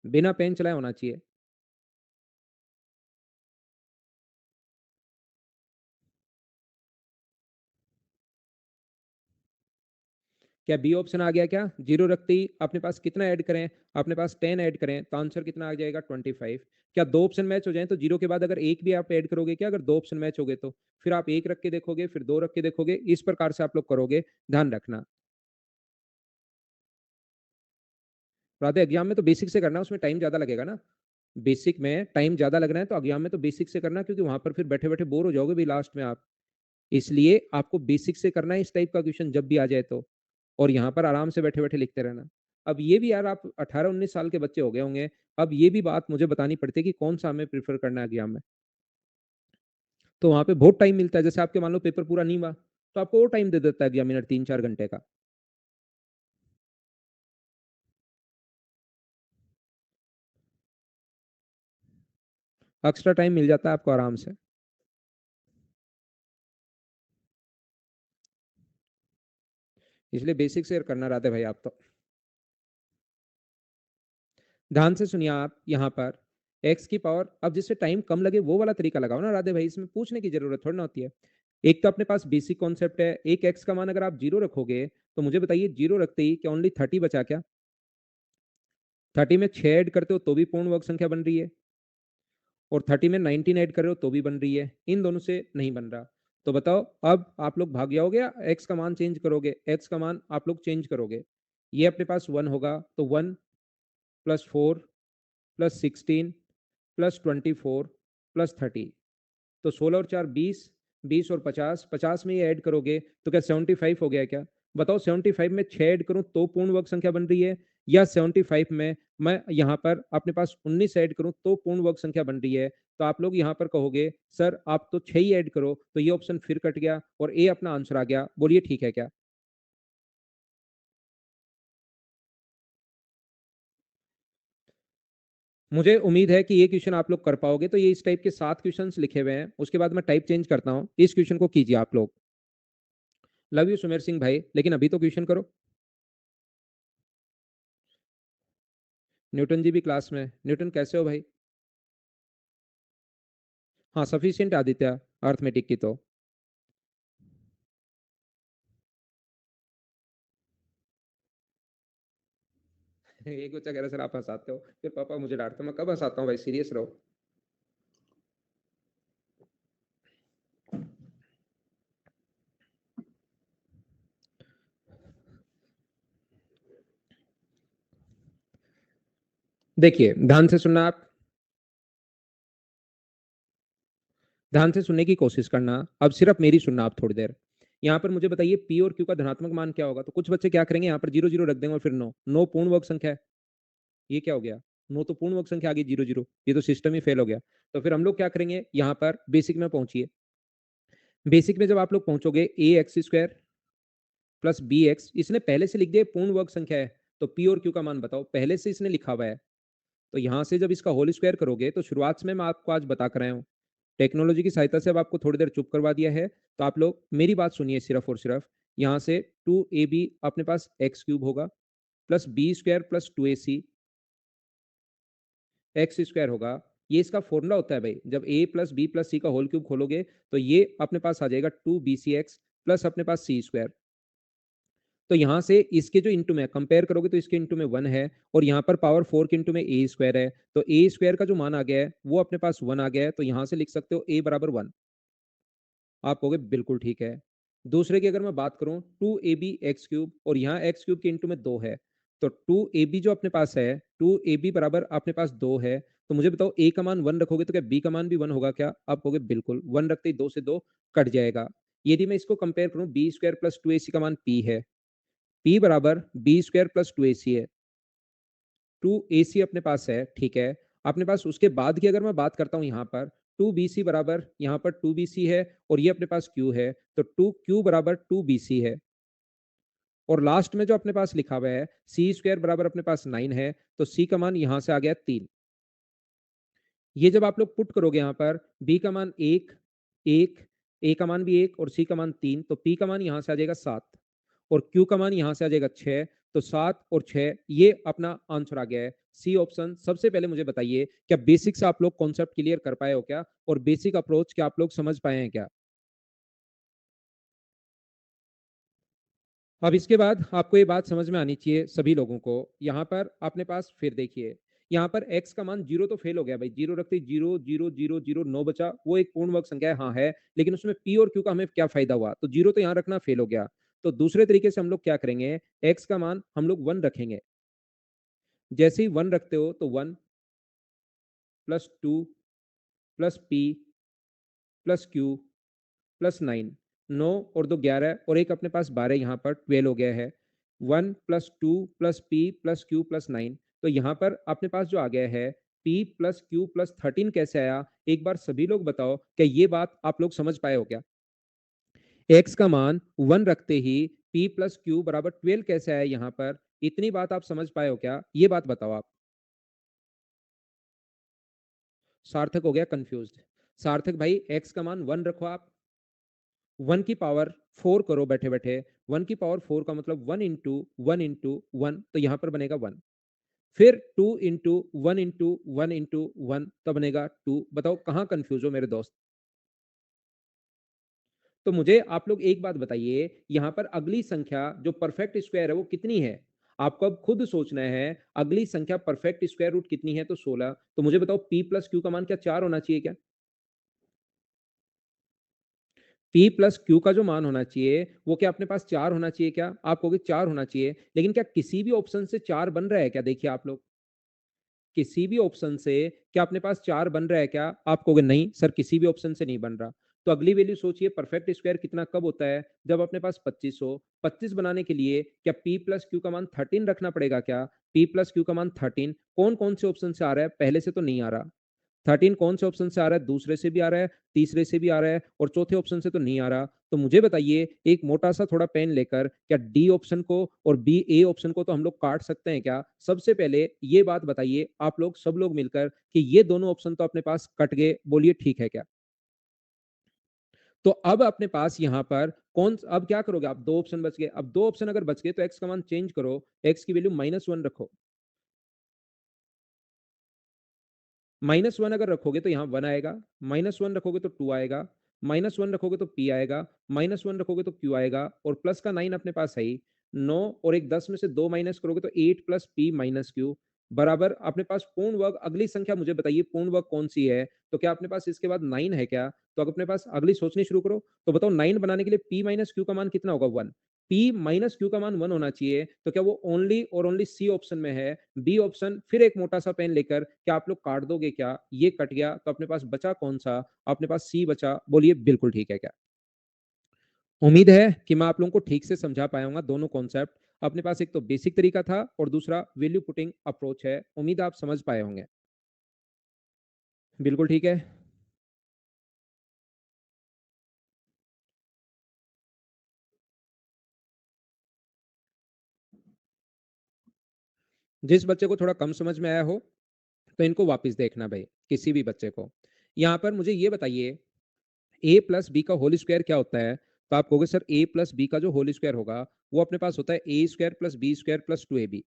बिना पेन चलाए होना चाहिए। क्या बी ऑप्शन आ गया? क्या जीरो रखते ही अपने पास कितना ऐड करें? अपने पास 10 ऐड करें तो आंसर कितना आ जाएगा? 25। क्या दो ऑप्शन मैच हो जाएं तो जीरो के बाद अगर एक भी आप ऐड करोगे क्या? अगर दो ऑप्शन मैच हो गए तो फिर आप एक रख के देखोगे, फिर दो रख के देखोगे, इस प्रकार से आप लोग करोगे, ध्यान रखना। राधे एग्जाम में तो बेसिक से करना, उसमें टाइम ज्यादा लगेगा ना। बेसिक में टाइम ज्यादा लग रहा है तो एग्जाम में तो बेसिक से करना, क्योंकि वहां पर फिर बैठे बैठे बोर हो जाओगे भी लास्ट में आप। इसलिए आपको बेसिक से करना है इस टाइप का क्वेश्चन जब भी आ जाए तो, और यहाँ पर आराम से बैठे बैठे लिखते रहना। अब ये भी यार, आप 18-19 साल के बच्चे हो गए होंगे, अब ये भी बात मुझे बतानी पड़ती है कि कौन सा हमें प्रीफर करना है एग्जाम में। तो वहां पे बहुत टाइम मिलता है, जैसे आपके मान लो पेपर पूरा नहीं हुआ तो आपको और टाइम दे देता है एग्जामिनर, 3-4 घंटे का। एक्स्ट्रा टाइम मिल जाता है आपको आराम से। इसलिए बेसिक से करना रहता है भाई आप तो। ध्यान से सुनिए आप यहाँ पर, एक्स की पावर, अब जिससे टाइम कम लगे वो वाला तरीका लगाओ ना राधे भाई, इसमें पूछने की जरूरत थोड़ी ना होती है। एक तो अपने पास बेसिक कॉन्सेप्ट है, एक एक्स का मान अगर आप जीरो रखोगे तो मुझे बताइए जीरो रखते ही क्या ओनली 30 बचा क्या? 30 में 6 ऐड करते हो तो भी पूर्ण वर्ग संख्या बन रही है, और 30 में 19 ऐड कर रहे हो तो भी बन रही है, इन दोनों से नहीं बन रहा। तो बताओ अब आप लोग भाग जाओगे या एक्स का मान चेंज करोगे? एक्स का मान आप लोग चेंज करोगे, ये अपने पास 1 होगा तो 1 प्लस 4 प्लस 16 प्लस 24 प्लस 30, तो 16 और 4 20, 20 और 50, 50 में ये ऐड करोगे तो क्या 75 हो गया क्या? बताओ 75 में 6 ऐड करूं तो पूर्ण वर्ग संख्या बन रही है, या 75 में मैं यहां पर अपने पास 19 ऐड करूं तो पूर्ण वर्ग संख्या बन रही है? तो आप लोग यहां पर कहोगे सर आप तो 6 ही ऐड करो, तो ये ऑप्शन फिर कट गया और ए अपना आंसर आ गया। बोलिए ठीक है क्या? मुझे उम्मीद है कि ये क्वेश्चन आप लोग कर पाओगे, तो ये इस टाइप के 7 क्वेश्चंस लिखे हुए हैं, उसके बाद मैं टाइप चेंज करता हूँ, इस क्वेश्चन को कीजिए आप लोग। लव यू सुमेर सिंह भाई, लेकिन अभी तो क्वेश्चन करो। न्यूटन जी भी क्लास में। न्यूटन कैसे हो भाई? हाँ सफिशियंट आदित्य, अर्थमेटिक की तो। एक बच्चा कह रहा सर आप हंसाते हो, फिर पापा मुझे डांटते हो। मैं कब हंसाता हूँ भाई, सीरियस रहो। देखिए ध्यान से सुनना आप, ध्यान से सुनने की कोशिश करना, अब सिर्फ मेरी सुनना आप थोड़ी देर। यहाँ पर मुझे बताइए पी और क्यू का धनात्मक मान क्या होगा? तो कुछ बच्चे क्या करेंगे, यहाँ पर जीरो जीरो रख देंगे और फिर नो, नो पूर्ण वर्ग संख्या है। ये क्या हो गया? नो तो पूर्ण वर्ग संख्या आ गई, जीरो जीरो, ये तो सिस्टम ही फेल हो गया। तो फिर हम लोग क्या करेंगे, यहाँ पर बेसिक में पहुंचिए। बेसिक में जब आप लोग पहुंचोगे, A X square plus B X, इसने पहले से लिख दिया पूर्ण वर्ग संख्या है, तो पी और क्यू का मान बताओ, पहले से इसने लिखा हुआ है। तो यहां से जब इसका होल स्क्वायर करोगे, तो शुरुआत में मैं आपको आज बता कर आया हूं, टेक्नोलॉजी की सहायता से अब आपको थोड़ी देर चुप करवा दिया है, तो आप लोग मेरी बात सुनिए सिर्फ और सिर्फ। यहां से 2ab अपने पास एक्स क्यूब होगा, plus B square plus 2ac X square होगा। ये इसका फॉर्मूला होता है भाई, जब a plus B plus C का होल क्यूब खोलोगे तो ये अपने पास आ जाएगा 2bcx प्लस अपने पास सी स्क्वायर। तो यहां से इसके जो इंटू में कंपेयर करोगे तो इसके इंटू में 1 है, और यहाँ पर पावर 4 के इंटू में ए स्क्वायर है, तो ए स्क्वायर का जो मान आ गया है वो अपने पास 1 आ गया है, तो यहां से लिख सकते हो a बराबर 1। आप कहोगे बिल्कुल ठीक है। दूसरे की अगर मैं बात करूं, 2ab एक्स क्यूब, और यहाँ एक्स क्यूब के इंटू में 2 है, तो 2ab जो अपने पास है, 2ab बराबर अपने पास 2 है। तो मुझे बताओ a का मान 1 रखोगे तो क्या b का मान भी 1 होगा क्या? आप कहोगे बिल्कुल, 1 रखते ही 2 से 2 कट जाएगा। यदि मैं इसको कंपेयर करूं, बी स्क्वायर प्लस 2ac का मान p है, p बराबर बी स्क्वायर प्लस 2ac है, 2ac अपने पास है, ठीक है। अपने पास उसके बाद की अगर मैं बात करता हूं, यहाँ पर 2bc बराबर, यहाँ पर 2bc है, और ये अपने पास q है, तो 2q बराबर 2bc है। और लास्ट में जो अपने पास लिखा हुआ है सी स्क्वायर बराबर अपने पास 9 है, तो सी का मान यहां से आ गया 3। ये जब आप लोग पुट करोगे यहाँ पर, बी का मान 1, 1, ए का मान भी 1 और सी का मान 3, तो पी का मान यहां से आ जाएगा 7, और क्यू का मान यहां से आ जाएगा 6। तो 7 और 6 ये अपना आंसर आ गया है। C option. सबसे पहले मुझे बताइए, क्या बेसिक से आप लोग कॉन्सेप्ट क्लियर कर पाए हो क्या? और बेसिक अप्रोच क्या आप लोग समझ पाए हैं क्या? अब इसके बाद आपको ये बात समझ में आनी चाहिए सभी लोगों को। यहाँ पर अपने पास फिर देखिए, यहाँ पर x का मान 0 तो फेल हो गया भाई। 0 रखते 0 0 0 0 9 बचा, वो एक पूर्ण वर्ग संख्या है, हाँ है, लेकिन उसमें p और q का हमें क्या फायदा हुआ? तो 0 तो यहाँ रखना फेल हो गया। तो दूसरे तरीके से हम लोग क्या करेंगे, x का मान हम लोग 1 रखेंगे। जैसे ही 1 रखते हो तो 1 plus 2 plus p plus q plus 9, 9 और 2 11 और एक अपने पास 12, यहाँ पर 12 हो गया है। 1 plus 2 plus p plus q plus 9, तो यहाँ पर अपने पास जो आ गया है p प्लस q प्लस 13 कैसे आया? एक बार सभी लोग बताओ, क्या ये बात आप लोग समझ पाए हो क्या? x का मान 1 रखते ही p प्लस q बराबर 12 कैसे आया यहाँ पर? इतनी बात आप समझ पाए हो क्या? ये बात बताओ आप। सार्थक हो गया कंफ्यूज्ड। सार्थक भाई, x का मान 1 रखो आप। 1 की पावर 4 करो बैठे बैठे। 1 की पावर 4 का मतलब 1 इंटू 1 तो यहां पर बनेगा 1। फिर 2 इंटू 1 इंटू 1 इंटू 1 तो बनेगा 2। बताओ कहां कंफ्यूज हो मेरे दोस्त? तो मुझे आप लोग एक बात बताइए, यहां पर अगली संख्या जो परफेक्ट स्क्वायर है वो कितनी है? आपको अब खुद सोचना है। अगली संख्या परफेक्ट स्क्वायर रूट कितनी है? तो 16। तो मुझे बताओ p प्लस क्यू का मान क्या 4 होना चाहिए क्या? P प्लस क्यू का जो मान होना चाहिए वो क्या अपने पास 4 होना चाहिए क्या? आप कहोगे 4 होना चाहिए, लेकिन क्या किसी भी ऑप्शन से 4 बन रहा है क्या? देखिए आप लोग, किसी भी ऑप्शन से क्या अपने पास 4 बन रहा है क्या? आप कहोगे नहीं सर, किसी भी ऑप्शन से नहीं बन रहा। तो अगली वैल्यू सोचिए, परफेक्ट स्क्वायर कितना कब होता है? जब अपने पास 25 हो। 25 बनाने के लिए क्या P प्लस क्यू का मान 13 रखना पड़ेगा क्या? P प्लस क्यू का मान 13 कौन कौन से ऑप्शन से आ रहा है? पहले से तो नहीं आ रहा। 13 कौन से ऑप्शन से आ रहा है? दूसरे से भी आ रहा है, तीसरे से भी आ रहा है और चौथे ऑप्शन से तो नहीं आ रहा। तो मुझे बताइए, एक मोटा सा थोड़ा पेन लेकर, क्या डी ऑप्शन को और बी ए ऑप्शन को तो हम लोग काट सकते हैं क्या? सबसे पहले ये बात बताइए आप लोग सब लोग मिलकर कि ये दोनों ऑप्शन तो अपने पास कट गए, बोलिए ठीक है क्या? तो अब अपने पास यहाँ पर अब क्या करोगे आप? दो ऑप्शन बच गए। अब दो ऑप्शन अगर बच गए तो एक्स का मान चेंज करो। एक्स की वैल्यू -1 रखो। -1 अगर रखोगे तो यहाँ 1 आएगा। -1 रखोगे तो 2 आएगा। -1 रखोगे तो p आएगा। -1 रखोगे तो q आएगा और प्लस का 9 अपने पास है ही। 9 और एक 10 में से 2 माइनस करोगे तो 8 प्लस p माइनस q बराबर अपने पास पूर्ण वर्ग। अगली संख्या मुझे बताइए पूर्ण वर्ग कौन सी है? तो क्या अपने पास इसके बाद 9 है क्या? तो अगर अपने पास अगली सोचनी शुरू करो। तो बताओ 9 बनाने के लिए p माइनस q का मान कितना होगा? 1। p माइनस क्यू का मान 1 होना चाहिए, तो क्या वो ओनली और ओनली सी ऑप्शन में है? B option. फिर एक मोटा सा पेन लेकर क्या आप लोग काट दोगे क्या? ये कट गया तो अपने पास बचा कौन सा? अपने पास सी बचा। बोलिए बिल्कुल ठीक है क्या? उम्मीद है कि मैं आप लोगों को ठीक से समझा पाया हूँ दोनों कॉन्सेप्ट। अपने पास एक तो बेसिक तरीका था और दूसरा वैल्यू पुटिंग अप्रोच है। उम्मीद है आप समझ पाए होंगे। बिल्कुल ठीक है। जिस बच्चे को थोड़ा कम समझ में आया हो तो इनको वापस देखना भाई, किसी भी बच्चे को। यहाँ पर मुझे ये बताइए, ए प्लस बी का होल स्क्वायर क्या होता है? तो आप कहोगे सर ए प्लस बी का जो होल स्क्वायर होगा वो अपने पास होता है A square plus B square plus 2ab।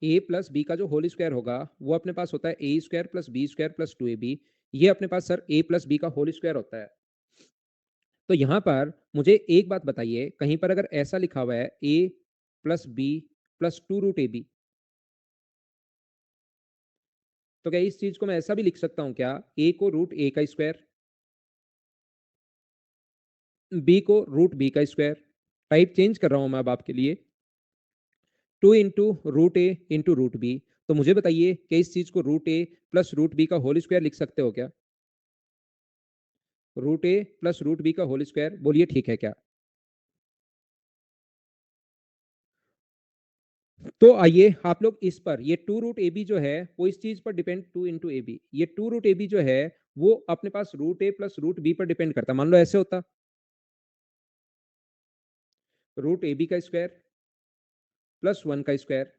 A plus B का जो होल स्क्वायर होगा वो अपने पास होता है A square plus B square plus 2ab। ये अपने पास सर ए प्लस बी का होल स्क्वायर होता है। तो यहाँ पर मुझे एक बात बताइए, कहीं पर अगर ऐसा लिखा हुआ है ए प्लस बी प्लस 2√ab, तो क्या इस चीज को मैं ऐसा भी लिख सकता हूँ क्या? ए को रूट ए का स्क्वायर, बी को रूट बी का स्क्वायर। टाइप चेंज कर रहा हूं मैं अब आपके लिए। 2 इंटू रूट ए इंटू रूट बी। तो मुझे बताइए कि इस चीज को रूट ए प्लस रूट बी का होल स्क्वायर लिख सकते हो क्या? रूट ए प्लस रूट बी का होल स्क्वायर, बोलिए ठीक है क्या? तो आइए आप लोग इस पर, ये 2√ab जो है वो इस चीज पर डिपेंड, 2 इंटू ab, ये 2√ab जो है वो अपने पास रूट ए प्लस रूट बी पर डिपेंड करता है। मान लो ऐसे होता, रूट ए बी का स्क्वायर प्लस 1 का स्क्वायर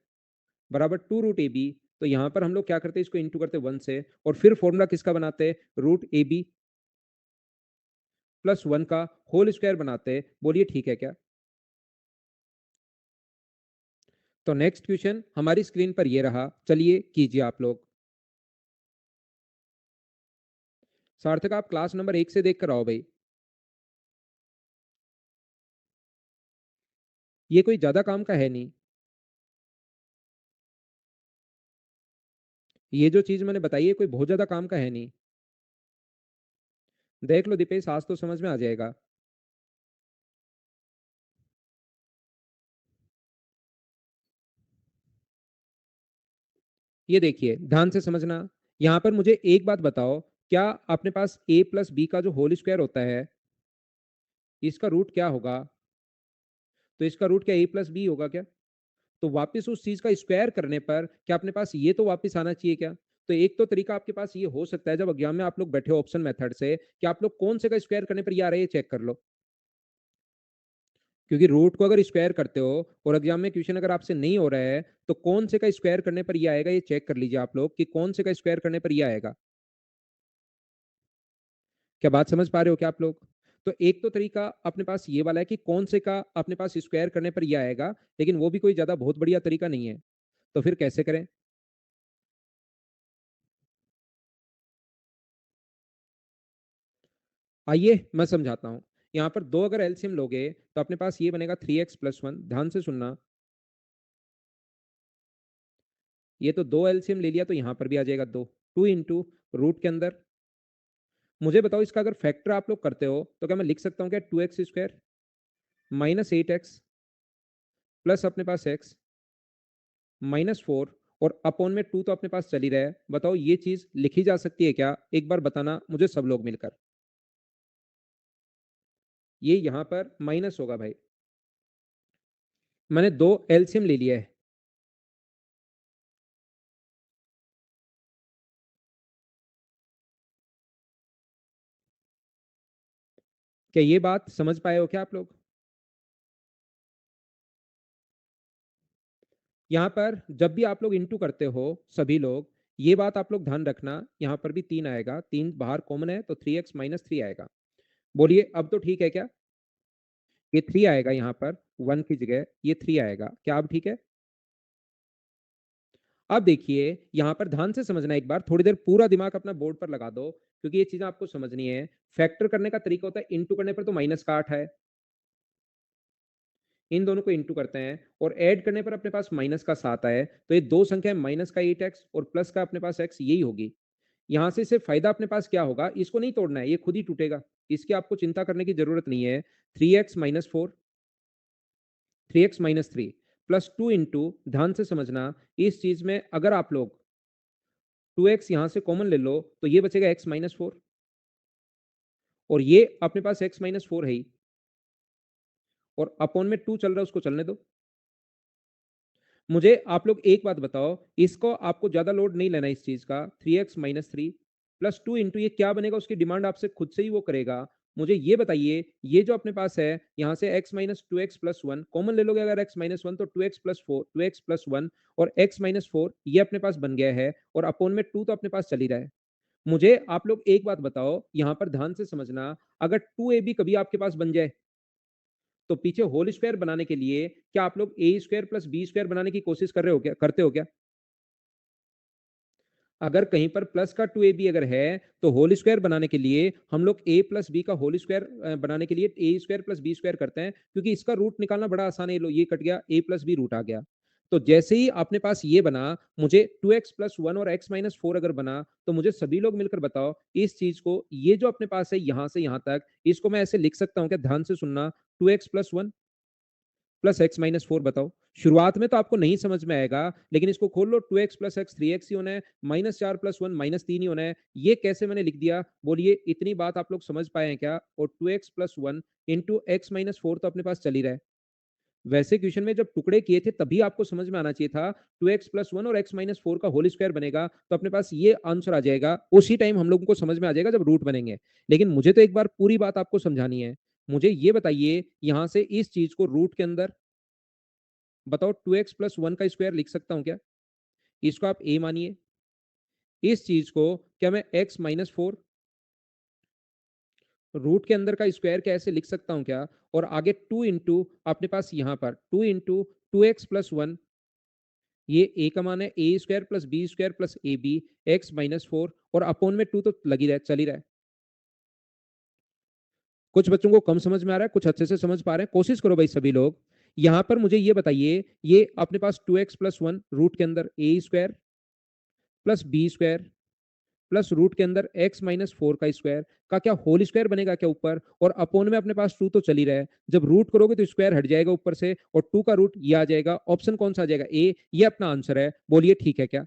बराबर 2√ab। तो यहां पर हम लोग क्या करते हैं, इसको इंटू करते 1 से और फिर फॉर्मूला किसका बनाते हैं? Root A B. प्लस 1 का होल स्क्वायर बनाते हैं। बोलिए ठीक है क्या? तो नेक्स्ट क्वेश्चन हमारी स्क्रीन पर ये रहा, चलिए कीजिए आप लोग। सार्थक आप क्लास नंबर 1 से देख कर आओ भाई। ये कोई ज़्यादा काम का है नहीं। ये जो चीज़ मैंने बताई है कोई बहुत ज़्यादा काम का है नहीं। देख लो दीपेश, आज तो समझ में आ जाएगा। ये देखिए, ध्यान से समझना। यहाँ पर मुझे एक बात बताओ, क्या अपने पास a प्लस बी का जो होल स्क्वायर होता है, इसका रूट क्या होगा? तो इसका रूट क्या a प्लस बी होगा क्या? तो वापस उस चीज का स्क्वायर करने पर क्या अपने पास ये तो वापस आना चाहिए क्या? तो एक तो तरीका आपके पास ये हो सकता है, जब एग्जाम में आप लोग बैठे हो ऑप्शन मेथड से, कि आप लोग कौन से का स्क्वायर करने पर ये आ रहा है ये चेक कर लो। क्योंकि रूट को अगर स्क्वायर करते हो और एग्जाम में क्वेश्चन अगर आपसे नहीं हो रहा है, तो कौन से का स्क्वायर करने पर ये आएगा, ये चेक कर लीजिए आप लोग कि कौन से का स्क्वायर करने पर ये आएगा। क्या बात समझ पा रहे हो क्या आप लोग? तो एक तो तरीका अपने पास ये वाला है कि कौन से का अपने पास स्क्वायर करने पर ये आएगा, लेकिन वो भी कोई ज्यादा बहुत बढ़िया तरीका नहीं है। तो फिर कैसे करें? आइए मैं समझाता हूं। यहां पर दो अगर एलसीएम लोगे तो अपने पास ये बनेगा 3x+1। ध्यान से सुनना। ये तो दो एलसीएम ले लिया तो यहां पर भी आ जाएगा दो। टू इंटू रूट के अंदर। मुझे बताओ इसका अगर फैक्टर आप लोग करते हो तो क्या मैं लिख सकता हूं क्या 2x² -8x प्लस अपने पास x -4 और अपॉन में 2 तो अपने पास चल ही रहा है। बताओ ये चीज लिखी जा सकती है क्या? एक बार बताना मुझे सब लोग मिलकर। ये यहां पर माइनस होगा भाई। मैंने दो एलसीएम ले लिया है। क्या ये बात समझ पाए हो क्या आप लोग? यहाँ पर जब भी आप लोग इंटू करते हो सभी लोग, ये बात आप लोग ध्यान रखना, यहाँ पर भी 3 आएगा, 3 बाहर कॉमन है तो 3x-3 आएगा। बोलिए अब तो ठीक है क्या? ये 3 आएगा यहाँ पर, 1 की जगह ये 3 आएगा। क्या अब ठीक है? अब देखिए यहाँ पर ध्यान से समझना, एक बार थोड़ी देर पूरा दिमाग अपना बोर्ड पर लगा दो, क्योंकि ये चीजें आपको समझनी है। फैक्टर करने का तरीका होता है, इंटू करने पर तो माइनस का 8 है, इन दोनों को इंटू करते हैं और ऐड करने पर अपने पास माइनस का 7 आए, तो ये दो संख्या माइनस का 8x और प्लस का अपने पास x, यही होगी। यहां से सिर्फ फायदा अपने पास क्या होगा, इसको नहीं तोड़ना है, ये खुद ही टूटेगा। इसकी आपको चिंता करने की जरूरत नहीं है। 3x-4, 3x-3 प्लस 2 इंटू, ध्यान से समझना, इस चीज में अगर आप लोग 2x यहां से कॉमन ले लो तो ये बचेगा x-4 और ये अपने पास x-4 है ही, और अपॉन में 2 चल रहा है उसको चलने दो। मुझे आप लोग एक बात बताओ, इसको आपको ज्यादा लोड नहीं लेना इस चीज का। 3x-3 प्लस 2 इंटू ये क्या बनेगा, उसकी डिमांड आपसे खुद से ही वो करेगा। मुझे ये बताइए, ये जो अपने पास है यहाँ से x-2x+1 कॉमन ले लोगे, अगर x-1 तो 2x+4, 2x+1 और x-4 ये अपने पास बन गया है, और अपॉन में 2 तो अपने पास चल ही रहा है। मुझे आप लोग एक बात बताओ, यहाँ पर ध्यान से समझना, अगर 2ab कभी आपके पास बन जाए तो पीछे होल स्क्वायर बनाने के लिए क्या आप लोग ए स्क्वायर प्लस बी स्क्वायर बनाने की कोशिश कर रहे हो क्या, करते हो क्या? अगर कहीं पर प्लस का 2ab अगर है, तो होल स्क्वायर बनाने के लिए हम लोग a प्लस बी का होल स्क्वायर बनाने के लिए ए स्क्वायर प्लस बी स्क्वायर करते हैं, क्योंकि इसका रूट निकालना बड़ा आसान है। लो ये कट गया, a प्लस बी रूट आ गया। तो जैसे ही अपने पास ये बना, मुझे 2x+1 और x-4 अगर बना, तो मुझे सभी लोग मिलकर बताओ इस चीज को, ये जो अपने पास है यहां से यहां तक, इसको मैं ऐसे लिख सकता हूं क्या? ध्यान से सुनना, 2x+1 प्लस x-4। बताओ, शुरुआत में तो आपको नहीं समझ में आएगा, लेकिन इसको खोल लो, 2x+x 3x ही होना है, -4+1 -3 ही होना है। ये कैसे मैंने लिख दिया? बोलिए, इतनी बात आप लोग समझ पाए हैं क्या? और 2x+1 इंटू x-4 तो अपने पास चल ही रहा है। वैसे क्वेश्चन में जब टुकड़े किए थे तभी आपको समझ में आना चाहिए था, 2x+1 और x-4 का होल स्क्वायर बनेगा तो अपने पास ये आंसर आ जाएगा। उसी टाइम हम लोगों को समझ में आ जाएगा जब रूट बनेंगे। लेकिन मुझे तो एक बार पूरी बात आपको समझानी है। मुझे ये बताइए, यहां से इस चीज को रूट के अंदर बताओ, 2x+1 का स्क्वायर लिख सकता हूं क्या? इसको आप a मानिए। इस चीज को क्या मैं x-4 रूट के अंदर का स्क्वायर क्या ऐसे लिख सकता हूँ क्या? और आगे 2 इंटू अपने पास यहाँ पर 2 इंटू 2x प्लस 1 ये a का मान है A square plus B square plus A B X minus 4 और अपोन में 2 तो लग ही रहा है, चल ही रहा है। कुछ बच्चों को कम समझ में आ रहा है, कुछ अच्छे से समझ पा रहे हैं। कोशिश करो भाई सभी लोग। यहाँ पर मुझे ये बताइए, ये अपने पास 2x प्लस 1 रूट के अंदर A square plus B square plus root के अंदर x माइनस 4 का स्क्वायर का क्या होल स्क्वायर बनेगा क्या ऊपर? और अपोन में अपने पास 2 तो चल ही रहा है। जब रूट करोगे तो स्क्वायर हट जाएगा ऊपर से और 2 का रूट ये आ जाएगा। ऑप्शन कौन सा आ जाएगा? ए। ये अपना आंसर है। बोलिए ठीक है क्या?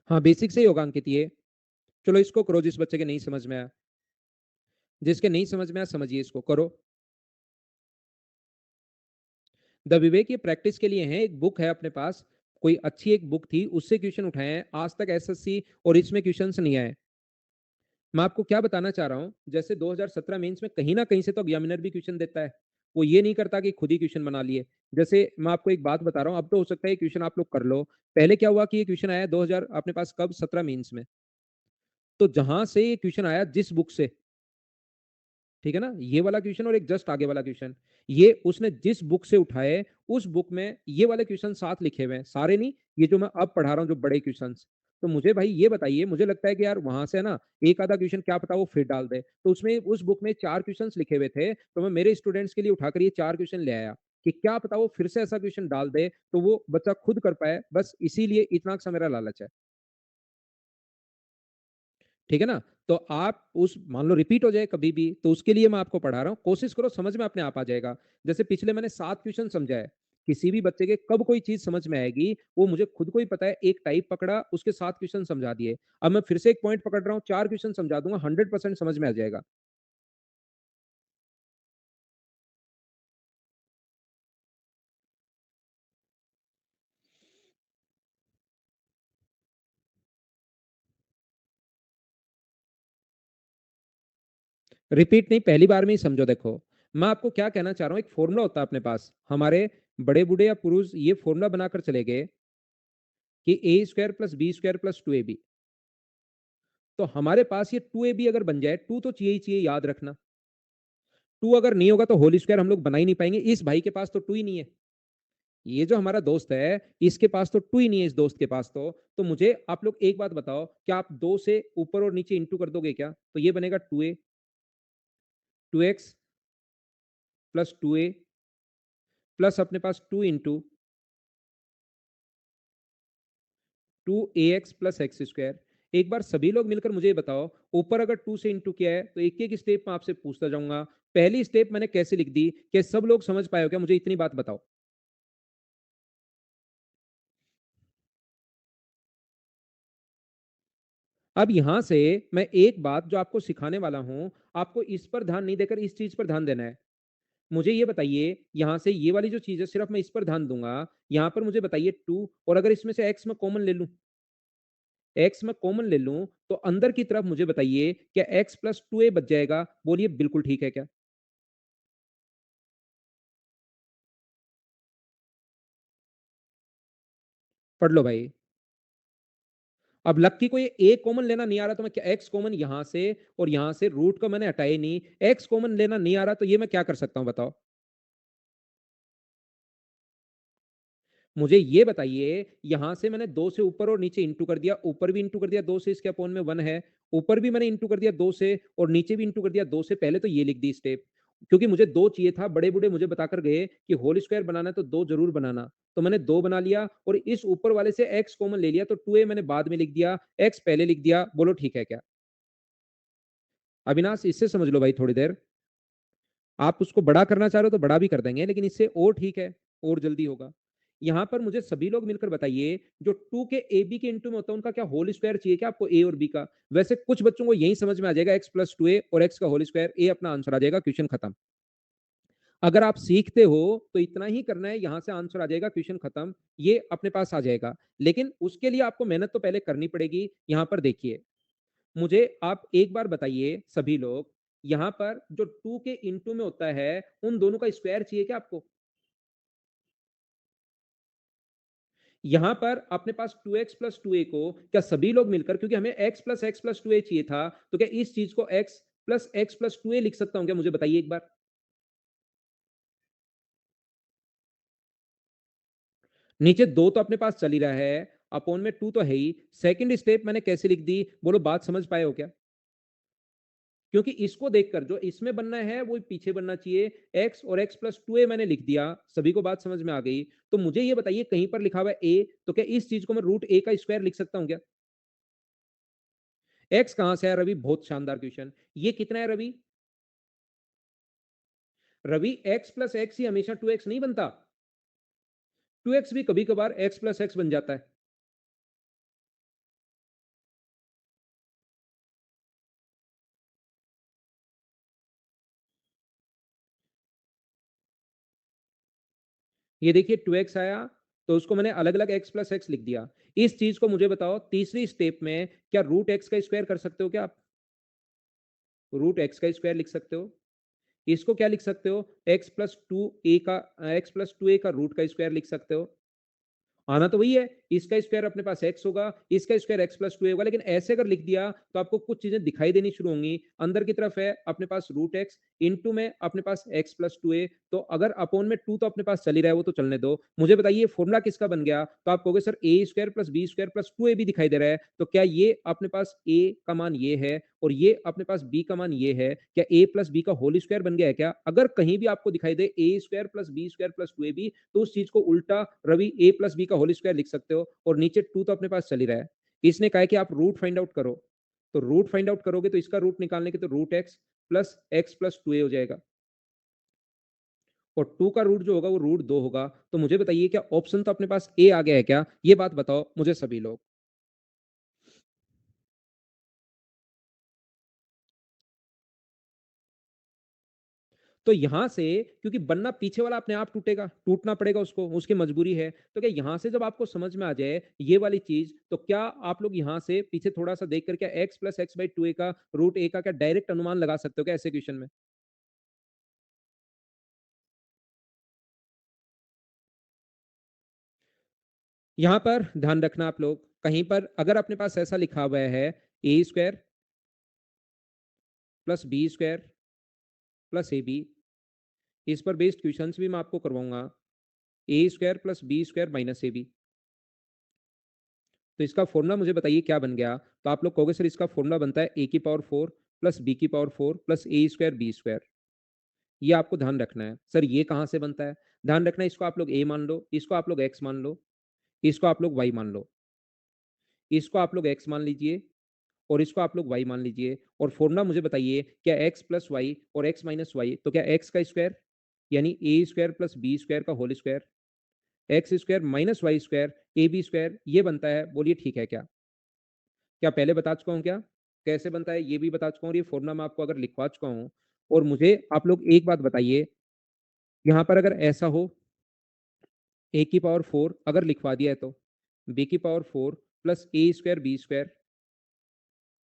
हाँ, बेसिक से ही होगा अंकित ये। चलो इसको करो जिस बच्चे के नहीं समझ में आया। जिसके नहीं समझ में आया समझिए, इसको करो। द विवेक ये प्रैक्टिस के लिए है, एक बुक है अपने पास। कोई अच्छी एक बुक थी, उससे क्वेश्चन उठाए हैं। आज तक एसएससी और इसमें क्वेश्चंस नहीं आए। मैं आपको क्या बताना चाह रहा हूं, जैसे 2017 मेंस में कहीं ना कहीं से तो एग्जामिनर भी क्वेश्चन देता है। वो ये नहीं करता कि खुद ही क्वेश्चन बना लिए। जैसे मैं आपको एक बात बता रहा हूं, अब तो हो सकता है क्वेश्चन आप लोग कर लो। पहले क्या हुआ कि ये क्वेश्चन आया 2000 अपने पास कब 17 मेंस में। तो जहां से ये क्वेश्चन आया जिस बुक से, ठीक है ना, ये वाला क्वेश्चन और एक जस्ट आगे वाला क्वेश्चन, ये उसने जिस बुक से उठाए उस बुक में ये वाले क्वेश्चन साथ लिखे हुए हैं, सारे नहीं, ये जो मैं अब पढ़ा रहा हूँ जो बड़े क्वेश्चन। तो मुझे भाई ये बताइए, मुझे लगता है कि यार वहां से ना एक आधा क्वेश्चन क्या पता वो फिर डाल दे। तो उसमें उस बुक में 4 क्वेश्चन लिखे हुए थे, तो मैं मेरे स्टूडेंट्स के लिए उठाकर ये 4 क्वेश्चन ले आया कि क्या पता वो फिर से ऐसा क्वेश्चन डाल दे तो वो बच्चा खुद कर पाए। बस इसीलिए इतना सा मेरा लालच है। ठीक है ना? तो आप उस मान लो रिपीट हो जाए कभी भी, तो उसके लिए मैं आपको पढ़ा रहा हूँ। कोशिश करो, समझ में अपने आप आ जाएगा। जैसे पिछले मैंने 7 क्वेश्चन समझाए। किसी भी बच्चे के कब कोई चीज़ समझ में आएगी, वो मुझे खुद को ही पता है। एक टाइप पकड़ा, उसके 7 क्वेश्चन समझा दिए। अब मैं फिर से एक पॉइंट पकड़ रहा हूँ, 4 क्वेश्चन समझा दूँगा, 100% समझ में आ जाएगा। रिपीट नहीं, पहली बार में ही समझो। देखो, मैं आपको क्या कहना चाह रहा हूँ, एक फ़ॉर्मूला होता है अपने पास। हमारे बड़े-बूढ़े या पुरुष ये फ़ॉर्मूला बनाकर चले गए कि A square plus B square plus 2ab। तो हमारे पास ये 2ab अगर बन जाए, 2 तो चाहिए ही चाहिए, याद रखना। 2 अगर नहीं होगा तो होल स्क्वायर हम लोग बना ही नहीं पाएंगे। इस भाई के पास तो 2 ही नहीं है। ये जो हमारा दोस्त है, इसके पास तो 2 ही नहीं है, इस दोस्त के पास तो मुझे आप लोग एक बात बताओ, क्या आप 2 से ऊपर और नीचे इंटू कर दोगे क्या? तो ये बनेगा 2a 2x plus 2a plus अपने पास 2 into 2ax plus x square. एक बार सभी लोग मिलकर मुझे बताओ, ऊपर अगर 2 से इंटू किया है तो एक एक स्टेप में आपसे पूछता जाऊंगा। पहली स्टेप मैंने कैसे लिख दी, क्या सब लोग समझ पाए हो क्या? मुझे इतनी बात बताओ। अब यहां से मैं एक बात जो आपको सिखाने वाला हूं, आपको इस पर ध्यान नहीं देकर इस चीज पर ध्यान देना है। मुझे ये बताइए, यहां से ये वाली जो चीज है सिर्फ मैं इस पर ध्यान दूंगा। यहां पर मुझे बताइए 2, और अगर इसमें से x में कॉमन ले लूं, x में कॉमन ले लूं तो अंदर की तरफ मुझे बताइए क्या x प्लस 2a बच जाएगा? बोलिए बिल्कुल ठीक है क्या? पढ़ लो भाई। अब लक्की को ये a कॉमन लेना नहीं आ रहा तो मैं क्या, x कॉमन यहां से और यहां से रूट को मैंने हटाया नहीं, x कॉमन लेना नहीं आ रहा तो ये मैं क्या कर सकता हूं बताओ? मुझे ये बताइए, यहां से मैंने 2 से ऊपर और नीचे इंटू कर दिया, ऊपर भी इंटू कर दिया 2 से, इसके अपॉन में 1 है। ऊपर भी मैंने इंटू कर दिया 2 से और नीचे भी इंटू कर दिया 2 से। पहले तो ये लिख दी स्टेप, क्योंकि मुझे 2 चाहिए था। बड़े बूढ़े मुझे बताकर गए कि होल स्क्वायर बनाना है तो 2 जरूर बनाना। तो मैंने 2 बना लिया और इस ऊपर वाले से x कॉमन ले लिया, तो 2a मैंने बाद में लिख दिया, x पहले लिख दिया। बोलो ठीक है क्या? अविनाश, इससे समझ लो भाई थोड़ी देर। आप उसको बड़ा करना चाह रहे हो तो बड़ा भी कर देंगे, लेकिन इससे और ठीक है, और जल्दी होगा। यहां पर मुझे सभी लोग मिलकर बताइए, जो 2 के ए बी के इंटू में होता है उनका क्या होल स्क्वायर चाहिए क्या आपको, ए और बी का? वैसे कुछ बच्चों को यही समझ में आ जाएगा, एक्स प्लस 2a और एक्स का होल स्क्वायर, ए अपना आंसर आ जाएगा, क्वेश्चन खत्म। अगर आप सीखते हो तो इतना ही करना है, यहां से आंसर आ जाएगा, क्वेश्चन खत्म। ये अपने पास आ जाएगा। लेकिन उसके लिए आपको मेहनत तो पहले करनी पड़ेगी। यहां पर देखिए, मुझे आप एक बार बताइए सभी लोग, यहां पर जो 2 के इंटू में होता है उन दोनों का स्क्वायर चाहिए क्या आपको? यहाँ पर अपने पास 2x प्लस 2a को क्या सभी लोग मिलकर, क्योंकि हमें x प्लस 2a चाहिए था, तो क्या इस चीज को x प्लस 2a लिख सकता हूँ क्या? मुझे बताइए एक बार। नीचे 2 तो अपने पास चल ही रहा है, अपॉन में 2 तो है ही। सेकंड स्टेप मैंने कैसे लिख दी? बोलो बात समझ पाए हो क्या? क्योंकि इसको देखकर जो इसमें बनना है वो पीछे बनना चाहिए। x और x प्लस 2a मैंने लिख दिया, सभी को बात समझ में आ गई। तो मुझे ये बताइए, कहीं पर लिखा हुआ है a, तो क्या इस चीज को मैं रूट a का स्क्वायर लिख सकता हूं क्या? x कहां से है रवि? बहुत शानदार क्वेश्चन। ये कितना है Ravi? Ravi x plus X ही हमेशा 2x नहीं बनता। 2x भी कभी कभार x प्लस एक्स बन जाता है। ये देखिए 2x आया, तो उसको मैंने अलग अलग x प्लस एक्स लिख दिया। इस चीज को मुझे बताओ, तीसरी स्टेप में क्या रूट x का स्क्वायर कर सकते हो क्या आप? रूट x का स्क्वायर लिख सकते हो। इसको क्या लिख सकते हो? x प्लस टू ए का रूट का स्क्वायर लिख सकते हो। आना तो वही है, इसका स्क्वायर अपने पास x होगा, इसका स्क्वायर x प्लस टू होगा। लेकिन ऐसे अगर लिख दिया तो आपको कुछ चीजें दिखाई देनी शुरू होंगी। अंदर की तरफ है अपने पास रूट एक्स, इंटू में अपने पास x प्लस टू ए। तो अगर अपॉन में 2 तो अपने पास चल ही रहा है, वो तो चलने दो। मुझे बताइए फॉर्मूला किसका बन गया? तो आप कहोगे sir A square plus B square plus two A भी दिखाई दे रहा है, तो क्या ये अपने पास a का मान ये है और ये अपने पास b का मान ये है? क्या a प्लस बी का होल स्क्वायर बन गया है क्या? अगर कहीं भी आपको दिखाई दे A square plus B square plus two A B, तो उस चीज को उल्टा रवि ए प्लस बी का होल स्क्वायर लिख सकते हो। और नीचे 2 तो अपने पास चल ही रहा है। इसने कहा है कि आप रूट फाइंड आउट करो, तो रूट फाइंड आउट करोगे तो इसका रूट निकालने के तो रूट एक्स प्लस टू ए हो जाएगा। और 2 का रूट जो होगा वो रूट 2 होगा। तो मुझे बताइए, क्या ऑप्शन तो अपने पास ए आ गया है क्या? ये बात बताओ मुझे सभी लोग। तो यहां से, क्योंकि बनना पीछे वाला अपने आप टूटेगा, टूटना पड़ेगा उसको, उसकी मजबूरी है। तो क्या यहां से जब आपको समझ में आ जाए ये वाली चीज, तो क्या आप लोग यहां से पीछे थोड़ा सा देख कर क्या X plus X by two A का रूट ए का क्या डायरेक्ट अनुमान लगा सकते हो क्या ऐसे क्वेश्चन में? यहां पर ध्यान रखना आप लोग, कहीं पर अगर अपने पास ऐसा लिखा हुआ है A square plus B square plus A B, इस पर बेस्ड क्वेश्चन भी मैं आपको करवाऊंगा। A square plus B square minus A B, तो इसका फॉर्मूला मुझे बताइए क्या बन गया? तो आप लोग कहोगे सर इसका फॉर्मूला बनता है ए की पावर 4 प्लस बी की पावर 4 प्लस ए स्क्वायर बी स्क्वायर। ये आपको ध्यान रखना है। सर ये कहां से बनता है? ध्यान रखना, इसको आप लोग ए मान लो, इसको आप लोग एक्स मान लो, इसको आप लोग वाई मान लो, इसको आप लोग एक्स मान लीजिए और इसको आप लोग वाई मान लीजिए। और फॉर्मूला मुझे बताइए, क्या एक्स प्लस वाई और एक्स माइनस वाई, तो क्या एक्स का स्क्वायर यानी A square plus B square का whole square, X square minus Y square A B square, ये बनता है? बोलिए ठीक है क्या? क्या पहले बता चुका हूँ क्या कैसे बनता है? ये भी बता चुका हूँ, और ये फॉर्मूला मैं आपको अगर लिखवा चुका हूँ। और मुझे आप लोग एक बात बताइए, यहाँ पर अगर ऐसा हो, ए की पावर 4 अगर लिखवा दिया है, तो बी की पावर 4 प्लस ए स्क्वायर बी स्क्वायर,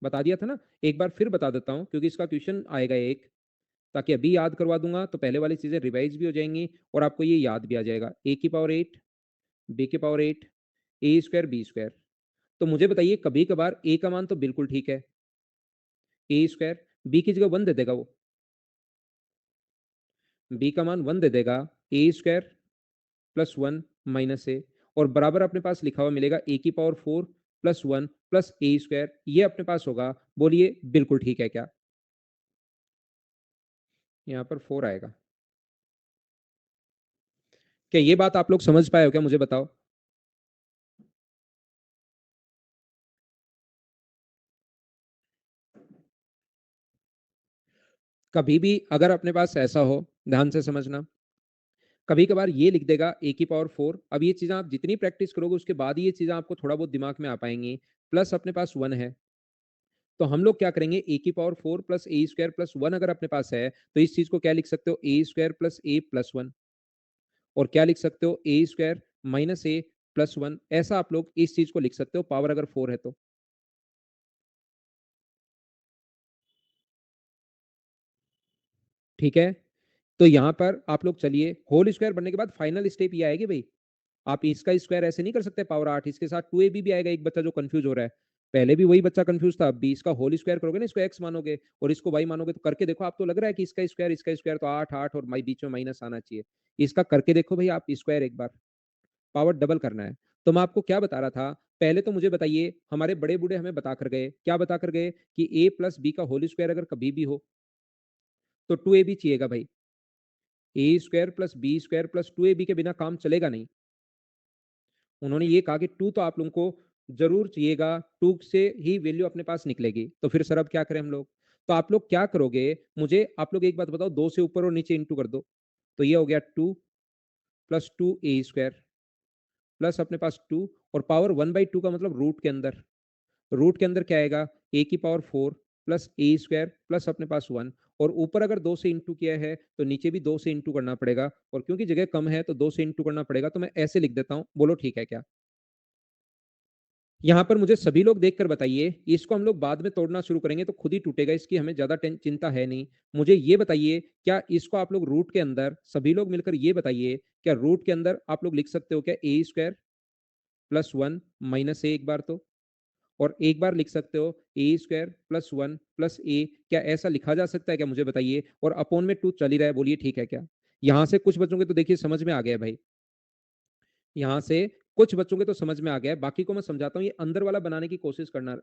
बता दिया था ना? एक बार फिर बता देता हूँ, क्योंकि इसका क्वेश्चन आएगा एक, ताकि अभी याद करवा दूंगा तो पहले वाली चीजें रिवाइज भी हो जाएंगी और आपको ये याद भी आ जाएगा। ए की पावर 8, बी की पावर 8, ए स्क्वायर बी स्क्वायर। तो मुझे बताइए, कभी कभार ए का मान तो बिल्कुल ठीक है, ए स्क्वायर, बी की जगह 1 दे देगा वो, बी का मान 1 दे देगा, ए स्क्वायर प्लस 1 माइनस ए, और बराबर अपने पास लिखा हुआ मिलेगा ए की पावर 4 प्लस 1 प्लस ए स्क्वायर, ये अपने पास होगा। बोलिए बिल्कुल ठीक है क्या? यहाँ पर 4 आएगा। क्या ये बात आप लोग समझ पाए हो क्या? मुझे बताओ। कभी भी अगर अपने पास ऐसा हो, ध्यान से समझना, कभी कभार ये लिख देगा ए की पावर 4। अब ये चीजें आप जितनी प्रैक्टिस करोगे उसके बाद ही ये चीजें आपको थोड़ा बहुत दिमाग में आ पाएंगी। प्लस अपने पास 1 है, तो हम लोग क्या करेंगे, ए की पावर 4 प्लस ए स्क्वायर प्लस 1 अगर अपने पास है, तो इस चीज को क्या लिख सकते हो, ए स्क्वायर प्लस ए प्लस 1। और क्या लिख सकते हो, ए स्क्वायर माइनस ए प्लस 1। ऐसा आप लोग इस चीज को लिख सकते हो, पावर अगर 4 है तो। ठीक है, तो यहां पर आप लोग चलिए, होल स्क्वायर बनने के बाद फाइनल स्टेप ये आएगी भाई, आप इसका स्क्वायर ऐसे नहीं कर सकते पावर 8, इसके साथ 2ab भी आएगा, एक बच्चा जो कंफ्यूज हो रहा है। पहले भी वही बच्चा कंफ्यूज था, अब भी इसका होल स्क्वायर करोगे ना, इसको x मानोगे और इसको y मानोगे तो करके देखो, आपको लग रहा है कि इसका स्क्वायर तो 8 8 और बीच में माइनस आना चाहिए। इसका करके देखो भाई आप स्क्वायर एक बार, पावर डबल करना है। तो मैं आपको क्या बता रहा था, पहले तो मुझे बताइए, हमारे बड़े बूढ़े हमें बता कर गए, क्या बता कर गए कि a प्लस बी का होल स्क्वायर अगर कभी भी हो तो 2ab चाहिएगा भाई। A square plus B square plus 2ab के बिना काम चलेगा नहीं। उन्होंने ये कहा कि 2 तो आप लोगों को जरूर चाहिएगा, 2 से ही वैल्यू अपने पास निकलेगी। तो फिर सर अब क्या करें हम लोग? तो आप लोग क्या करोगे, मुझे आप लोग एक बात बताओ, 2 से ऊपर और नीचे इंटू कर दो। तो ये हो गया 2 प्लस 2a² प्लस अपने पास 2 और पावर 1/2 का मतलब रूट के अंदर। रूट के अंदर क्या आएगा, ए की पावर 4 प्लस ए स्क्वायर प्लस अपने पास 1। और ऊपर अगर 2 से इंटू किया है तो नीचे भी 2 से इंटू करना पड़ेगा, और क्योंकि जगह कम है तो 2 से इंटू करना पड़ेगा, तो मैं ऐसे लिख देता हूं, बोलो ठीक है क्या? यहाँ पर मुझे सभी लोग देखकर बताइए, इसको हम लोग बाद में तोड़ना शुरू करेंगे तो खुद ही टूटेगा, इसकी हमें ज्यादा चिंता है नहीं। मुझे ये बताइए, क्या इसको आप लोग रूट के अंदर सभी लोग मिलकर ये बताइए, क्या रूट के अंदर आप लोग लिख सकते हो क्या ए स्क्वायर प्लस 1 माइनस ए एक बार तो, और एक बार लिख सकते हो ए स्क्वायर प्लस 1 प्लस ए, क्या ऐसा लिखा जा सकता है क्या, मुझे बताइए? और अपॉन में 2 चल ही रहा है, बोलिए ठीक है क्या? यहां से कुछ बच्चों के तो देखिए समझ में आ गया भाई, यहाँ से कुछ बच्चों के तो समझ में आ गया है, बाकी को मैं समझाता हूँ, ये अंदर वाला बनाने की कोशिश करना।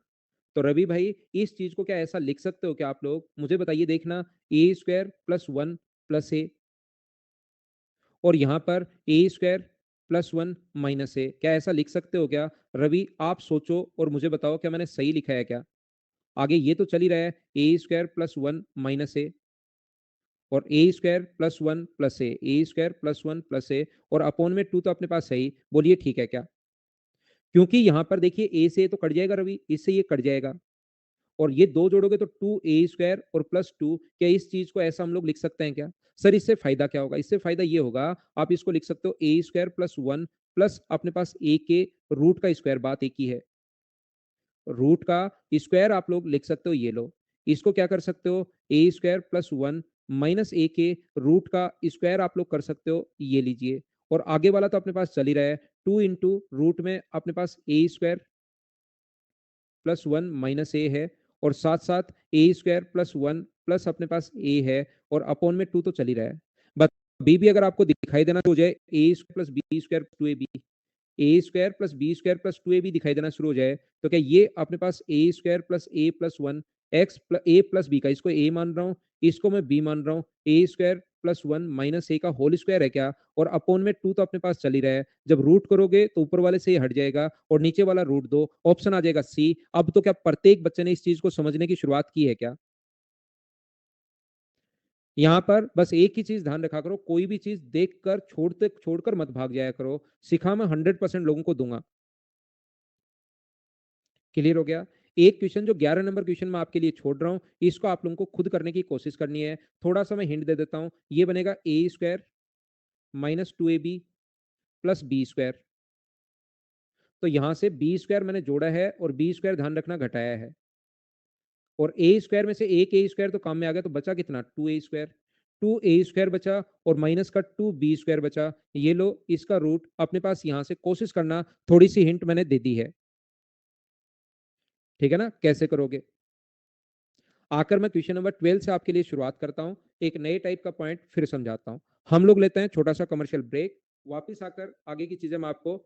तो रवि भाई, इस चीज को क्या ऐसा लिख सकते हो क्या आप लोग, मुझे बताइए देखना, ए स्क्वायर प्लस 1 प्लस ए, और यहाँ पर ए स्क्वायर प्लस 1 माइनस ए, क्या ऐसा लिख सकते हो क्या? रवि आप सोचो और मुझे बताओ, क्या मैंने सही लिखा है क्या? आगे ये तो चल ही रहा है, ए स्क्वायर प्लस 1 माइनस ए, और ए स्क्वायर प्लस 1 प्लस ए स्क्वायर प्लस 1 प्लस ए, और अपॉन में 2 तो अपने पास सही, बोलिए ठीक है क्या? क्योंकि यहां पर देखिए ए से तो कट जाएगा रवि, इससे ये कट जाएगा, और ये दो जोड़ोगे तो 2a² और प्लस 2, क्या इस चीज को ऐसा हम लोग लिख सकते हैं क्या? सर इससे फायदा क्या होगा? इससे फायदा ये होगा, आप इसको लिख सकते हो a² प्लस 1 प्लस अपने पास a के रूट का स्क्वायर, बात एक ही है। रूट का स्क्वायर आप लोग लिख सकते हो, ये लो, इसको क्या कर सकते हो, a² प्लस 1 माइनस ए के रूट का स्क्वायर आप लोग कर सकते हो, ये लीजिए। और आगे वाला तो अपने पास चल ही रहा है, 2 इंटू रूट में अपने पास a² प्लस 1 माइनस ए है, और साथ साथ ए स्क्वायर प्लस 1 प्लस अपने पास ए है, और अपॉन में 2 तो चल ही रहा है। बस बी भी अगर आपको दिखाई देना हो जाए, A square plus B square 2ab, A square plus B square plus 2ab दिखाई देना शुरू हो जाए, तो क्या ये अपने पास A square plus A plus 1 x A plus B का, इसको ए मान रहा हूँ, इसको मैं बी मान रहा हूँ, ए स्क्वायर प्लस 1 माइनस ए का होल स्क्वायर है क्या? और अपॉन में 2 तो अपने पास चल ही रहा है, जब रूट करोगे तो ऊपर वाले से ये हट जाएगा और नीचे वाला रूट दो, ऑप्शन आ जाएगा सी। अब तो क्या प्रत्येक बच्चे ने इस चीज को समझने की शुरुआत की है क्या? यहाँ पर बस एक ही चीज ध्यान रखा करो, कोई भी चीज देखकर छोड़कर मत भाग जाया करो, सिखा मैं 100% लोगों को दूंगा। क्लियर हो गया? एक क्वेश्चन जो 11 नंबर क्वेश्चन मैं आपके लिए छोड़ रहा हूं, इसको आप लोगों को खुद करने की कोशिश करनी है। थोड़ा सा मैं हिंट दे देता हूं, ये बनेगा A square minus 2ab plus B square. तो यहां से बी स्क्वायर मैंने जोड़ा है और बी स्क्वायर ध्यान रखना घटाया है, और ए स्क्वायर में से एक ए स्क्वायर तो काम में आ गया, तो बचा कितना, 2a²। 2a² बचा, और माइनस का 2b² बचा, ये लो इसका रूट अपने पास, यहां से कोशिश करना, थोड़ी सी हिंट मैंने दे दी है, ठीक है ना? कैसे करोगे? आकर मैं क्वेश्चन नंबर 12 से आपके लिए शुरुआत करता हूं, एक नए टाइप का पॉइंट फिर समझाता हूं। हम लोग लेते हैं छोटा सा कमर्शियल ब्रेक, वापिस आकर आगे की चीजें मैं आपको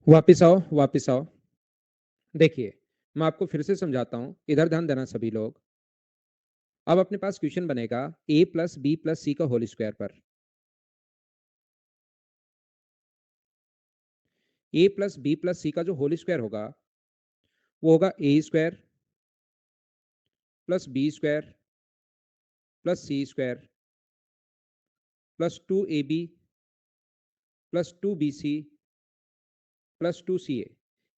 वापिस आओ, वापिस आओ। देखिए, मैं आपको फिर से समझाता हूँ, इधर ध्यान देना सभी लोग। अब अपने पास क्वेश्चन बनेगा a plus B plus C का होल स्क्वायर पर। a plus B plus C का जो होल स्क्वायर होगा, वो होगा a square plus B square plus C square plus 2ab plus 2bc plus 2ca।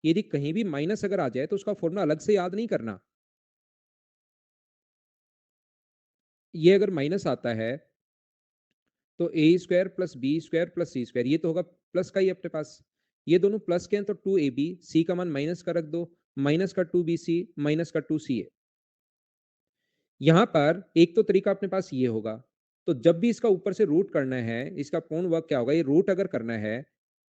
यदि कहीं भी माइनस अगर आ जाए तो उसका फॉर्मूला अलग से याद नहीं करना। ये अगर माइनस आता है तो A square plus B square plus C square, ये तो होगा प्लस का ही अपने पास। ये दोनों प्लस के हैं तो 2ab, सी का मान माइनस का रख दो, माइनस का 2bc माइनस का 2ca। यहां पर एक तो तरीका अपने पास ये होगा, तो जब भी इसका ऊपर से रूट करना है, इसका पूर्ण वर्ग क्या होगा, ये रूट अगर करना है,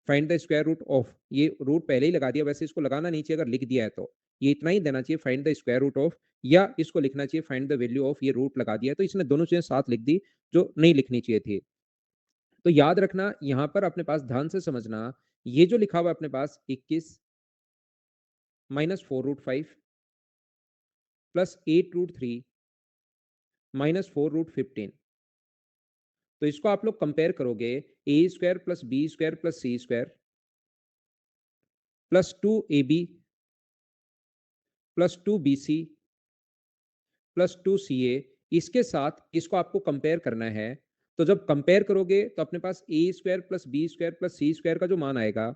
find the square root of, ये रूट पहले ही लगा दिया, वैसे इसको लगाना नहीं चाहिए, अगर लिख दिया है तो ये इतना ही देना चाहिए, find the square root of, या इसको लिखना चाहिए फाइंड द वैल्यू ऑफ, ये रूट लगा दिया है तो इसने दोनों चीजें साथ लिख दी जो नहीं लिखनी चाहिए थी। तो याद रखना, यहां पर अपने पास ध्यान से समझना, ये जो लिखा हुआ है अपने पास 21 माइनस 4√5 प्लस 8√3 माइनस 4√15, तो इसको आप लोग कंपेयर करोगे, A square plus B square plus C square plus 2ab plus 2bc plus 2ca, इसके साथ इसको आपको कंपेयर करना है। तो जब कंपेयर करोगे तो अपने पास A square plus B square plus C square का जो मान आएगा,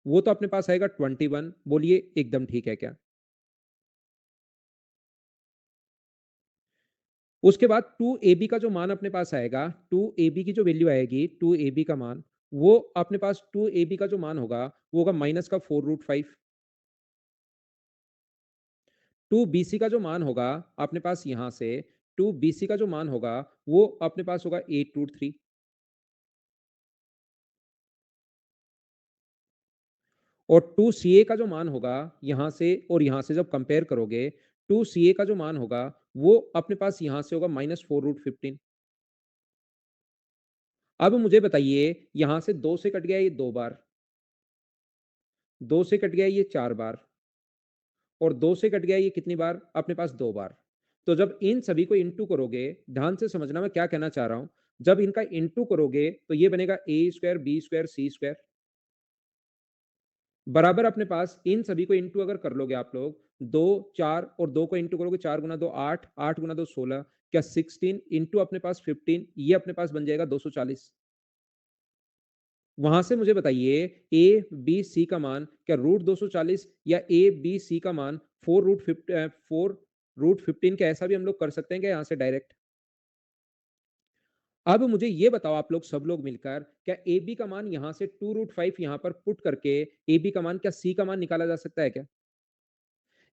वो तो अपने पास आएगा 21। बोलिए एकदम ठीक है क्या? उसके बाद 2ab का जो मान अपने पास आएगा, 2ab की जो वैल्यू आएगी, 2ab का मान, वो अपने पास 2ab का जो मान होगा वो होगा माइनस का 4√5। 2bc का जो मान होगा अपने पास, यहां से 2bc का जो मान होगा वो अपने पास होगा 8√3। और 2ca का जो मान होगा, यहां से और यहां से जब कंपेयर करोगे, 2ca का जो मान होगा वो अपने पास यहां से होगा -4√15। अब मुझे बताइए, यहां से 2 से कट गया ये 2 बार, 2 से कट गया ये 4 बार, और 2 से कट गया ये कितनी बार अपने पास, 2 बार। तो जब इन सभी को इंटू करोगे, ध्यान से समझना मैं क्या कहना चाह रहा हूं, जब इनका इंटू करोगे तो ये बनेगा A square B square C square बराबर, अपने पास इन सभी को इंटू अगर कर लोगे आप लोग, 2 4 और 2 को इंटू करोगे, 4 गुना 2 8, 8 गुना 2 16, क्या 16 इंटू अपने पास 15, ये अपने पास बन जाएगा 240। वहां से मुझे बताइए, ए बी सी का मान क्या √240 या ए बी सी का मान 4√15, क्या ऐसा भी हम लोग कर सकते हैं क्या यहां से डायरेक्ट? अब मुझे ये बताओ आप लोग सब लोग मिलकर, क्या ए बी का मान यहां से 2√5 यहां पर पुट करके ए बी का मान, क्या सी का मान निकाला जा सकता है क्या?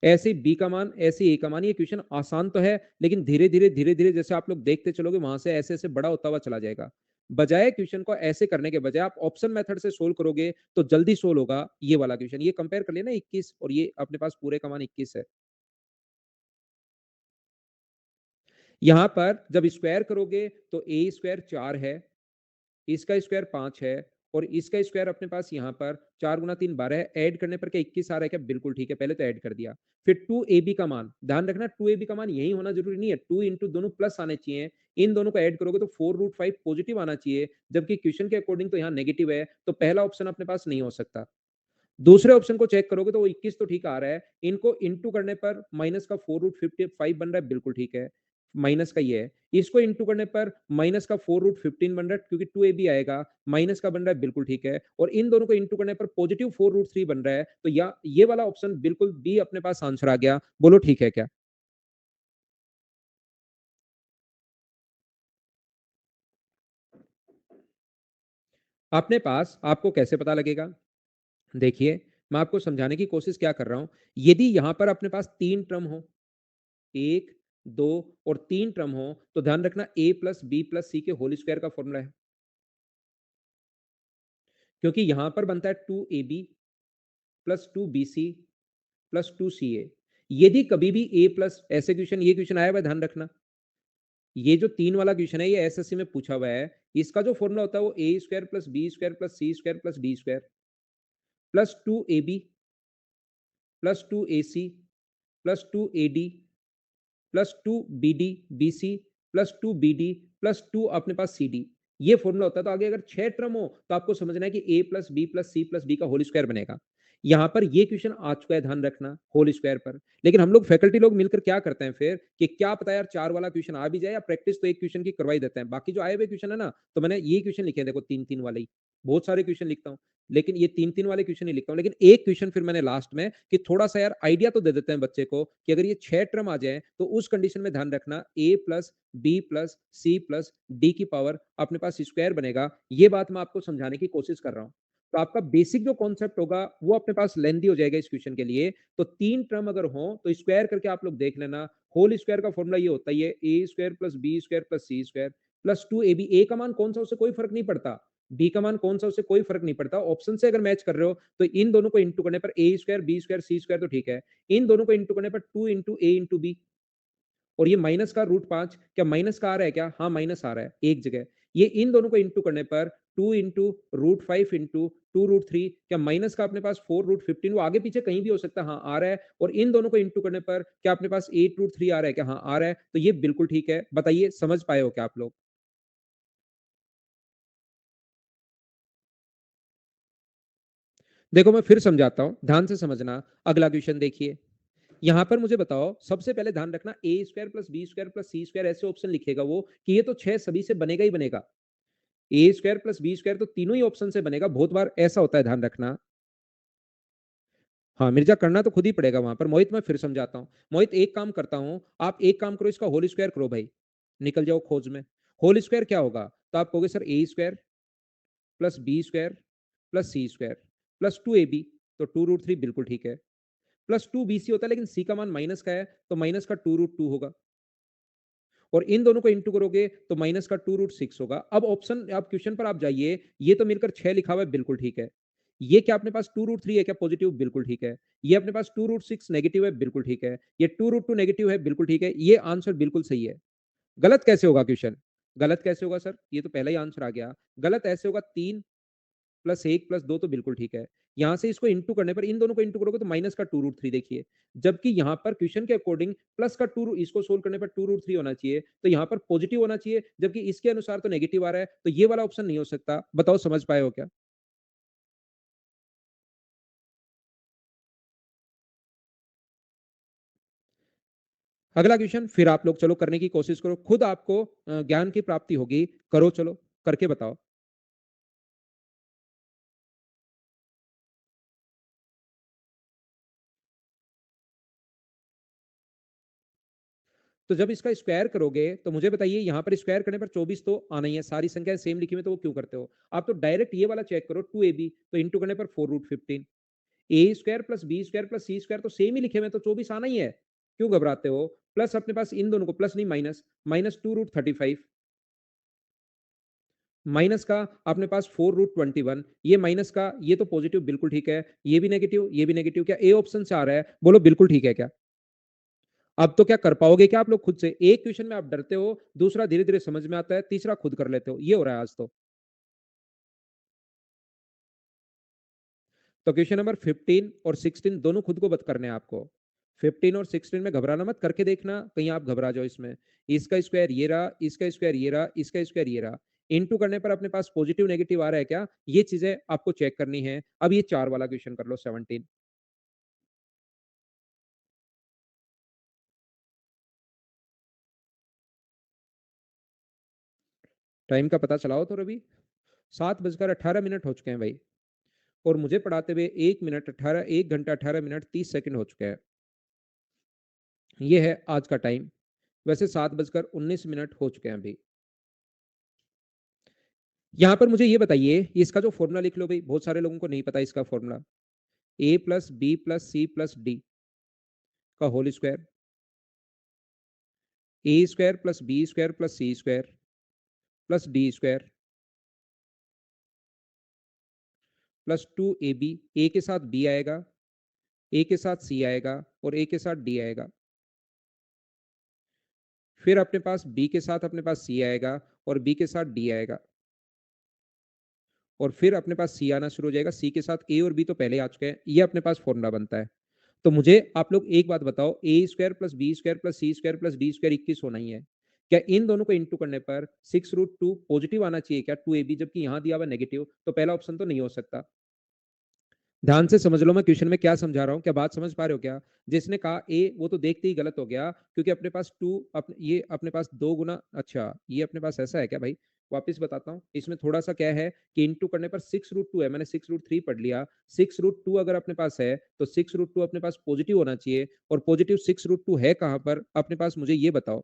ऐसे बी का मान, ऐसे ए का मान। ये क्वेश्चन आसान तो है, लेकिन धीरे धीरे जैसे आप लोग देखते चलोगे, वहां से ऐसे ऐसे बड़ा होता हुआ चला जाएगा। बजाय क्वेश्चन को ऐसे करने के बजाय आप ऑप्शन मेथड से सोल्व करोगे तो जल्दी सोल्व होगा ये वाला क्वेश्चन। ये कंपेयर कर लेना 21 और ये अपने पास पूरे का मान 21 है। यहां पर जब स्क्वायर करोगे तो ए स्क्वायर 4 है, इसका स्क्वायर 5 है, और इसका स्क्वायर अपने पास यहाँ पर 4 गुना 3 12 है। ऐड करने पर क्या 21 आ रहा है क्या? बिल्कुल ठीक है, पहले तो ऐड कर दिया। फिर 2ab का मान, ध्यान रखना 2ab का मान यही होना जरूरी नहीं है, 2 इंटू दोनों प्लस आने चाहिए। इन दोनों को ऐड करोगे तो 4√5 पॉजिटिव आना चाहिए, जबकि क्वेश्चन के अकॉर्डिंग तो यहाँ नेगेटिव है, तो पहला ऑप्शन अपने पास नहीं हो सकता। दूसरे ऑप्शन को चेक करोगे तो वो 21 तो ठीक आ रहा है, इनको इंटू करने पर माइनस का 4√55 बन रहा है, बिल्कुल ठीक है, माइनस का ये है। इसको इंटू करने पर माइनस का 4√15 बन रहा है, क्योंकि 2ab आएगा, माइनस का बन रहा है, बिल्कुल ठीक है। और इन दोनों को इंटू करने पर पॉजिटिव 4√3 बन रहा है, तो या ये वाला ऑप्शन बिल्कुल बी अपने पास आंसर आ गया। बोलो ठीक है क्या? अपने पास आपको कैसे पता लगेगा? देखिए, मैं आपको समझाने की कोशिश क्या कर रहा हूं। यदि यहां पर अपने पास 3 टर्म हो, 1 2 और 3 टर्म हो, तो ध्यान रखना ए प्लस बी प्लस सी के होल स्क्वायर का फॉर्मूला है, क्योंकि यहां पर बनता है 2ab plus 2bc plus 2ca। यदि कभी भी ए प्लस, ऐसे क्वेश्चन, ये क्वेश्चन आया हुआ है, ध्यान रखना, ये जो 3 वाला क्वेश्चन है ये एसएससी में पूछा हुआ है। इसका जो फ़ॉर्मूला होता है वो A square plus B square plus C square plus D square plus 2ab plus 2ac plus 2ad plus 2bd bc plus 2bd plus 2 अपने पास cd। ये फ़ॉर्मूला होता है। तो आगे अगर 6 टर्म हो तो आपको समझना है कि a plus b plus c plus d का होल स्क्वायर बनेगा। यहाँ पर ये क्वेश्चन आ चुका है, ध्यान रखना, होल स्क्वायर पर। लेकिन हम लोग फैकल्टी लोग मिलकर क्या करते हैं फिर कि क्या पता यार 4 वाला क्वेश्चन आ भी जाए, या प्रैक्टिस तो एक क्वेश्चन की करवा ही देते हैं। बाकी जो आए हुए क्वेश्चन है ना, तो मैंने ये क्वेश्चन लिखे हैं देखो 3-3 वाले ही। बहुत सारे क्वेश्चन लिखता हूँ, लेकिन ये 3-3 वाले क्वेश्चन नहीं लिखता हूँ। लेकिन एक क्वेश्चन फिर मैंने लास्ट में कि थोड़ा-सा यार आइडिया तो दे देते हैं बच्चे को कि अगर ये 6 टर्म आ जाए तो उस कंडीशन में ध्यान रखना a plus b plus c plus d की पावर अपने पास स्क्वायर बनेगा। ये बात मैं आपको समझाने की कोशिश कर रहा हूँ। तो आपका बेसिक जो कॉन्सेप्ट होगा वो अपने पास लेंथी हो जाएगा इस क्वेश्चन के लिए। तो 3 टर्म अगर हो तो स्क्वायर करके आप लोग देख लेना। होल स्क्वायर का फॉर्मूला ये होता है, a square plus b square plus c square plus 2ab। a का मान कौन सा उससे कोई फर्क नहीं पड़ता, b का मान कौन सा उससे कोई फर्क नहीं पड़ता। ऑप्शन से अगर मैच कर रहे हो तो इन दोनों को इंटू करने पर a square b square c square तो ठीक है। इन दोनों को इंटू करने पर 2 इंटू a इंटू b। और ये माइनस का रूट 5, क्या माइनस का आ रहा है क्या? हाँ, माइनस आ रहा है एक जगह। ये इन दोनों को इंटू करने पर 2 इंटू रूट 5 इंटू 2 रूट 3, क्या माइनस का अपने पास 4 रूट 15, वो आगे पीछे कहीं भी हो सकता है, हाँ आ रहा है। और इन दोनों को इंटू करने पर क्या अपने पास 8 रूट 3 आ रहा है क्या? हाँ आ रहा है। तो ये बिल्कुल ठीक है। बताइए समझ पाए हो क्या आप लोग? देखो मैं फिर समझाता हूँ, ध्यान से समझना। अगला क्वेश्चन देखिए। यहाँ पर मुझे बताओ, सबसे पहले ध्यान रखना, A square plus B square plus C square ऐसे ऑप्शन लिखेगा वो कि ये तो 6 सभी से बनेगा ही बनेगा। A square plus B square तो तीनों ही ऑप्शन से बनेगा। बहुत बार ऐसा होता है, ध्यान रखना। हाँ, मिर्जा करना तो खुद ही पड़ेगा वहां पर। मोहित मैं फिर समझाता हूँ। मोहित एक काम करता हूँ, आप एक काम करो, इसका होल स्क्वायर करो भाई, निकल जाओ खोज में। होल स्क्वायर क्या होगा? तो आप कहोगे sir A square plus B square plus C square plus 2ab। तो 2 रूट 3 बिल्कुल ठीक है। प्लस 2bc होता है, लेकिन सी का मान माइनस का है तो माइनस का 2 रूट 2 होगा। और इन दोनों को इंटू करोगे तो माइनस का 2 रूट 6 होगा। अब ऑप्शन, आप क्वेश्चन पर आप जाइए, ये तो मिलकर 6 लिखा हुआ है, बिल्कुल ठीक है। ये क्या अपने पास 2 रूट 3 है क्या पॉजिटिव? बिल्कुल ठीक है। ये अपने पास 2 रूट 6 नेगेटिव है, बिल्कुल ठीक है। ये 2 रूट 2 नेगेटिव है, बिल्कुल ठीक है। ये आंसर बिल्कुल सही है। गलत कैसे होगा क्वेश्चन? गलत कैसे होगा सर? ये तो पहला ही आंसर आ गया। गलत ऐसे होगा, 3 प्लस 1 प्लस 2 तो बिल्कुल ठीक है। यहाँ से इसको इंटू करने पर, इन दोनों को इंटू करोगे तो माइनस का 2 रूट 3 देखिए। जबकि यहाँ पर क्वेश्चन के अकॉर्डिंग प्लस का 2, इसको सोल्व करने पर 2 रूट 3 होना चाहिए, तो यहाँ पर पॉजिटिव होना चाहिए, जबकि इसके अनुसार तो नेगेटिव आ रहा है, तो ये वाला ऑप्शन नहीं हो सकता। बताओ समझ पाए हो क्या? अगला क्वेश्चन फिर आप लोग चलो करने की कोशिश करो, खुद आपको ज्ञान की प्राप्ति होगी। करो, चलो करके बताओ। तो जब इसका स्क्वायर करोगे तो मुझे बताइए, यहाँ पर स्क्वायर करने पर 24 तो आना ही है। सारी संख्या सेम लिखी हुई, तो वो क्यों करते हो? आप तो डायरेक्ट ये वाला चेक करो, 2ab, तो इंटू करने पर 4 root 15। A square plus B square plus C square तो सेम ही लिखे हुए हैं, तो 24 आना ही है। क्यों घबराते हो? प्लस अपने पास इन दोनों को, प्लस नहीं माइनस, माइनस 2 रूट 35 माइनस का अपने पास 4 रूट 21। ये माइनस का, ये तो पॉजिटिव, बिल्कुल ठीक है। ये भी नेगेटिव, ये भी नेगेटिव। क्या ए ऑप्शन से आ रहा है? बोलो बिल्कुल ठीक है क्या? अब तो क्या कर पाओगे क्या आप लोग खुद से? एक क्वेश्चन में आप डरते हो, दूसरा धीरे धीरे समझ में आता है, तीसरा खुद कर लेते हो। ये हो रहा है आज तो। तो क्वेश्चन नंबर 15 और 16 दोनों खुद को बत करने हैं आपको। 15 और 16 में घबराना मत, करके देखना कहीं आप घबरा जाओ इसमें। इसका स्क्वायर ये रहा, इसका स्क्वायर ये रहा, इसका स्क्वायर ये रहा। इनटू करने पर अपने पास पॉजिटिव नेगेटिव आ रहा है क्या? ये चीजें आपको चेक करनी है। अब ये 4 वाला क्वेश्चन कर लो, 17। टाइम का पता चलाओ तो रवि। 7 बजकर 18 मिनट हो चुके हैं भाई। और मुझे पढ़ाते हुए 1 घंटा 18 मिनट 30 सेकंड हो चुके हैं। ये है आज का टाइम। वैसे 7 बजकर 19 मिनट हो चुके हैं अभी। यहां पर मुझे ये बताइए, इसका जो फॉर्मूला लिख लो भाई, बहुत सारे लोगों को नहीं पता इसका formula. A plus B plus C plus D का whole square, A square plus B square plus C square plus D square plus 2ab। A के साथ बी आएगा, ए के साथ सी आएगा और ए के साथ डी आएगा। फिर अपने पास b के साथ अपने पास c आएगा और b के साथ d आएगा और फिर अपने पास c आना शुरू हो जाएगा। c के साथ a और b तो पहले आ चुके हैं। ये अपने पास फॉर्मूला बनता है। तो मुझे आप लोग एक बात बताओ, A square plus B square plus C square plus D square 21 होना ही है। क्या इन दोनों को इंटू करने पर 6√2 पॉजिटिव आना चाहिए क्या, 2ab, जबकि यहां दिया हुआ नेगेटिव? तो पहला ऑप्शन तो नहीं हो सकता। ध्यान से समझ लो मैं क्वेश्चन में क्या समझा रहा हूँ, क्या बात समझ पा रहे हो क्या? जिसने कहा ए वो तो देखते ही गलत हो गया, क्योंकि अपने पास ये अपने पास दो गुना, अच्छा ये अपने पास ऐसा है क्या भाई? वापिस बताता हूँ, इसमें थोड़ा सा क्या है कि इंटू करने पर 6√2 है, मैंने 6√3 पढ़ लिया। 6√2 अगर अपने पास है तो 6√2 अपने पास पॉजिटिव होना चाहिए, और पॉजिटिव 6√2 है कहां पर अपने पास, मुझे ये बताओ।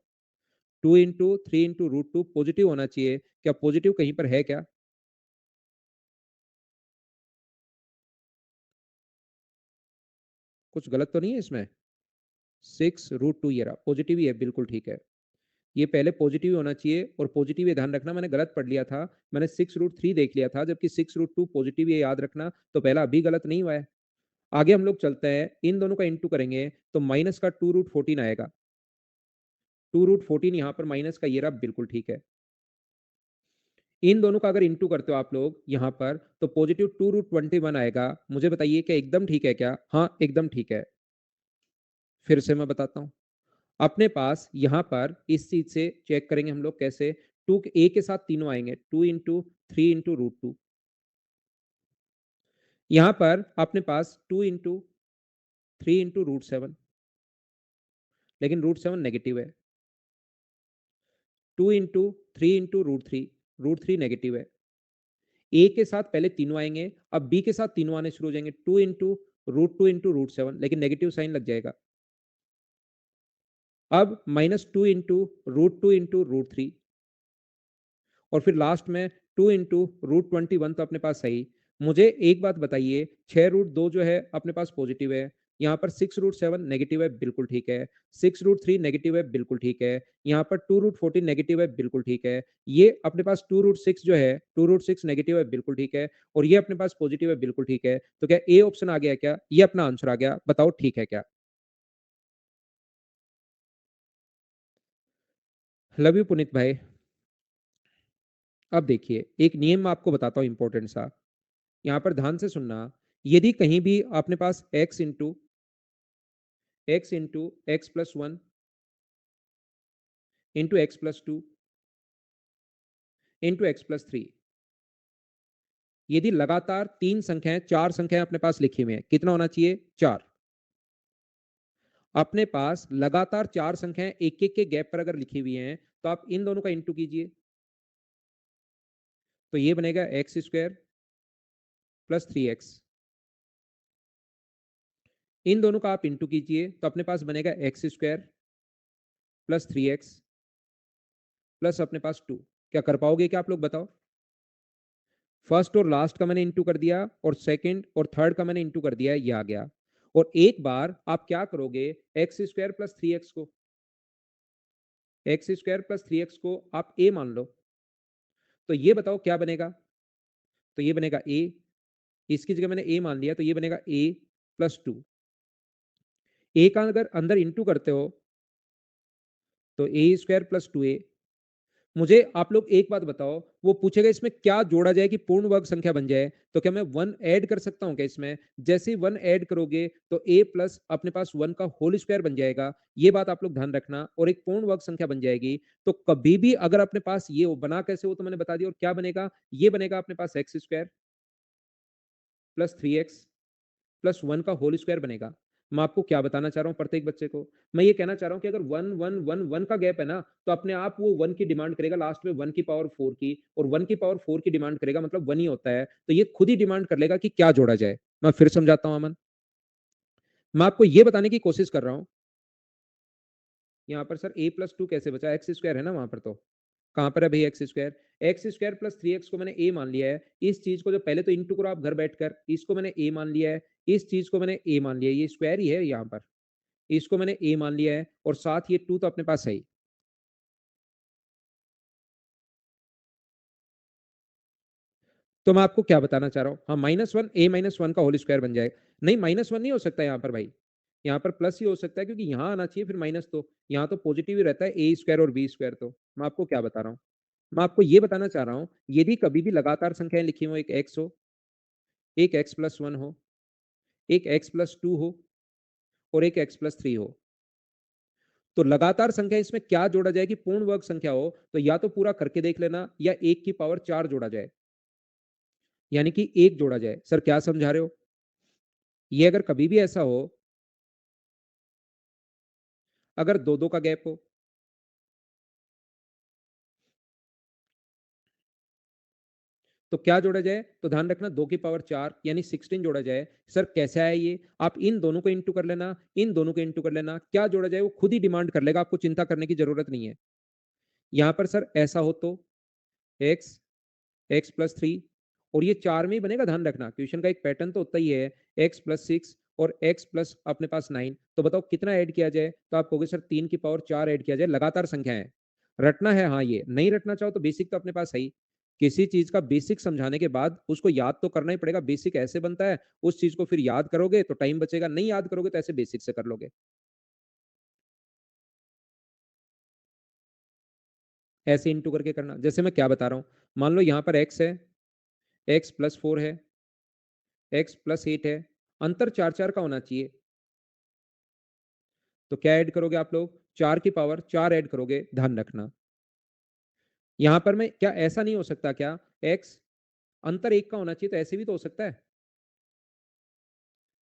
2 इंटू 3 इंटू √2 पॉजिटिव होना चाहिए, क्या पॉजिटिव कहीं पर है क्या? कुछ गलत तो नहीं है इसमें? 6√2 ये रहा, पॉजिटिव ही है, बिल्कुल ठीक है। ये पहले पॉजिटिव होना चाहिए, और पॉजिटिव ये ध्यान रखना, मैंने गलत पढ़ लिया था। मैंने 6√3 देख लिया था, जबकि 6√2 पॉजिटिव, ये याद रखना। तो पहला अभी गलत नहीं हुआ है। आगे हम लोग चलते हैं, इन दोनों का इंटू करेंगे तो माइनस का 2√14 आएगा। 2√14 यहाँ पर माइनस का ये रहा, बिल्कुल ठीक है। इन दोनों का अगर इंटू करते हो आप लोग यहाँ पर, तो पॉजिटिव 2√21 आएगा। मुझे बताइए क्या एकदम ठीक है क्या? हाँ एकदम ठीक है। फिर से मैं बताता हूँ, अपने पास यहाँ पर इस चीज से चेक करेंगे हम लोग कैसे। टू ए के साथ तीनों आएंगे, 2 इंटू 3 इंटू √2। यहां पर अपने पास 2 इंटू 3 इंटू √7, लेकिन √7 नेगेटिव है। 2 इंटू 3 इंटू √3, √3 नेगेटिव है। ए के साथ पहले तीनों आएंगे, अब बी के साथ तीनों आने शुरू हो जाएंगे। 2 इंटू √2 इंटू √7, लेकिन नेगेटिव साइन लग जाएगा। अब -2 इंटू √2 इंटू √3, और फिर लास्ट में 2 इंटू √21, तो अपने पास सही। मुझे एक बात बताइए, 6√2 जो है अपने पास पॉजिटिव है, यहाँ पर 6√7 नेगेटिव है, बिल्कुल ठीक है। 6√3 नेगेटिव है, बिल्कुल ठीक है। यहाँ पर 2√14 नेगेटिव है, बिल्कुल ठीक है। ये अपने पास 2√6 जो है, 2√6 नेगेटिव है, बिल्कुल ठीक है। और ये अपने पास पॉजिटिव है, बिल्कुल ठीक है। तो क्या ए ऑप्शन आ गया क्या? ये अपना आंसर आ गया, बताओ ठीक है क्या? लव यू पुनीत भाई। अब देखिए, एक नियम मैं आपको बताता हूँ इंपॉर्टेंट सा, यहां पर ध्यान से सुनना। यदि कहीं भी अपने पास x into x plus 1 into x plus 2 into x plus 3, यदि लगातार तीन संख्याएं, चार संख्याएं अपने पास लिखी हुई हैं, कितना होना चाहिए? चार। अपने पास लगातार चार संख्याएं एक एक के गैप पर अगर लिखी हुई हैं, तो आप इन दोनों का इंटू कीजिए, तो ये बनेगा x² + 3x। इन दोनों का आप इंटू कीजिए, तो अपने पास बनेगा x² + 3x प्लस अपने पास 2। क्या कर पाओगे क्या आप लोग, बताओ? फर्स्ट और लास्ट का मैंने इंटू कर दिया, और सेकंड और थर्ड का मैंने इंटू कर दिया, ये आ गया। और एक बार आप क्या करोगे, x² + 3x को, x² + 3x को आप a मान लो, तो ये बताओ क्या बनेगा? तो ये बनेगा a, इसकी जगह मैंने a मान लिया, तो ये बनेगा a+2। a का अगर अंदर इंटू करते हो, तो a² + 2a। मुझे आप लोग एक बात बताओ, वो पूछेगा इसमें क्या जोड़ा जाए कि पूर्ण वर्ग संख्या बन जाए, तो क्या मैं 1 ऐड कर सकता हूं क्या इसमें? जैसे ही 1 ऐड करोगे तो a प्लस अपने पास 1 का होल स्क्वायर बन जाएगा। ये बात आप लोग ध्यान रखना, और एक पूर्ण वर्ग संख्या बन जाएगी। तो कभी भी अगर अपने पास ये हो, बना कैसे हो तो मैंने बता दिया, और क्या बनेगा? ये बनेगा अपने पास x² + 3x प्लस 1 का होल स्क्वायर बनेगा। मैं आपको क्या बताना चाह रहा हूं प्रत्येक बच्चे को, मैं ये कहना चाह रहा हूं कि अगर 1 1 1 1 का गैप है ना, तो अपने आप वो 1 की डिमांड करेगा लास्ट में 1 की पावर 4 की, और 1 की पावर 4 की डिमांड करेगा मतलब 1 ही होता है, तो ये खुद ही डिमांड कर लेगा कि क्या जोड़ा जाए। मैं फिर समझाता हूं अमन, मैं आपको ये बताने की कोशिश कर रहा हूं। यहाँ पर सर a+2 कैसे बचा? x² है ना वहां पर, तो कहां पर है भाई x²? x² + 3x को मैंने a मान लिया है। इस चीज को जो पहले तो इंटू करो आप घर बैठकर, इसको मैंने a मान लिया है, इस चीज को मैंने a मान लिया है, ये स्क्वायर ही है यहाँ पर, इसको मैंने a मान लिया है, और साथ ये 2 तो अपने पास है ही। तो मैं आपको क्या बताना चाह रहा हूं, हाँ -1 a -1 का होल स्क्वायर बन जाएगा। नहीं -1 नहीं हो सकता यहाँ पर भाई, यहाँ पर प्लस ही हो सकता है क्योंकि यहाँ आना चाहिए फिर माइनस तो, यहाँ तो पॉजिटिव ही रहता है ए स्क्वायर और बी स्क्वायर तो। मैं आपको क्या बता रहा हूँ? मैं आपको ये बताना चाह रहा हूँ, यदि कभी भी लगातार संख्याएँ लिखी हो, एक x हो, एक x प्लस 1 हो, एक x प्लस 2 हो और एक x प्लस 3 हो। तो लगातार संख्या इसमें क्या जोड़ा जाए कि पूर्ण वर्ग संख्या हो, तो या तो पूरा करके देख लेना या 1 की पावर 4 जोड़ा जाए। यानी कि 1 जोड़ा जाए। सर क्या समझा रहे हो? ये अगर कभी भी ऐसा हो, अगर 2-2 का गैप हो, तो क्या जोड़ा जाए? तो ध्यान रखना 2 की पावर 4 यानी 16 जोड़ा जाए। सर कैसे आया ये? आप इन दोनों को इंटू कर लेना, इन दोनों को इंटू कर लेना। क्या जोड़ा जाए वो खुद ही डिमांड कर लेगा, आपको चिंता करने की ज़रूरत नहीं है। यहाँ पर सर ऐसा हो तो x, x प्लस 3 और ये 4 में ही बनेगा, ध्यान रखना। क्वेश्चन का एक पैटर्न तो होता ही है, x प्लस 6 और x प्लस अपने पास 9। तो बताओ कितना ऐड किया जाए? तो आप कहोगे सर 3 की पावर 4 ऐड किया जाए, लगातार संख्या है। रटना है हाँ ये, नहीं रटना चाहो तो बेसिक तो अपने पास है ही। किसी चीज़ का बेसिक समझाने के बाद उसको याद तो करना ही पड़ेगा, बेसिक ऐसे बनता है, उस चीज़ को फिर याद करोगे तो टाइम बचेगा, नहीं याद करोगे तो ऐसे बेसिक से कर लोगे। ऐसे इंटू करके करना, जैसे मैं क्या बता रहा हूँ, मान लो यहाँ पर x है, x प्लस 4 है, x प्लस 8 है, अंतर 4-4 का होना चाहिए। तो क्या ऐड करोगे आप लोग? 4 की पावर 4 ऐड करोगे, ध्यान रखना। यहाँ पर मैं क्या ऐसा नहीं हो सकता क्या? x अंतर 1 का होना चाहिए, तो ऐसे भी तो हो सकता है।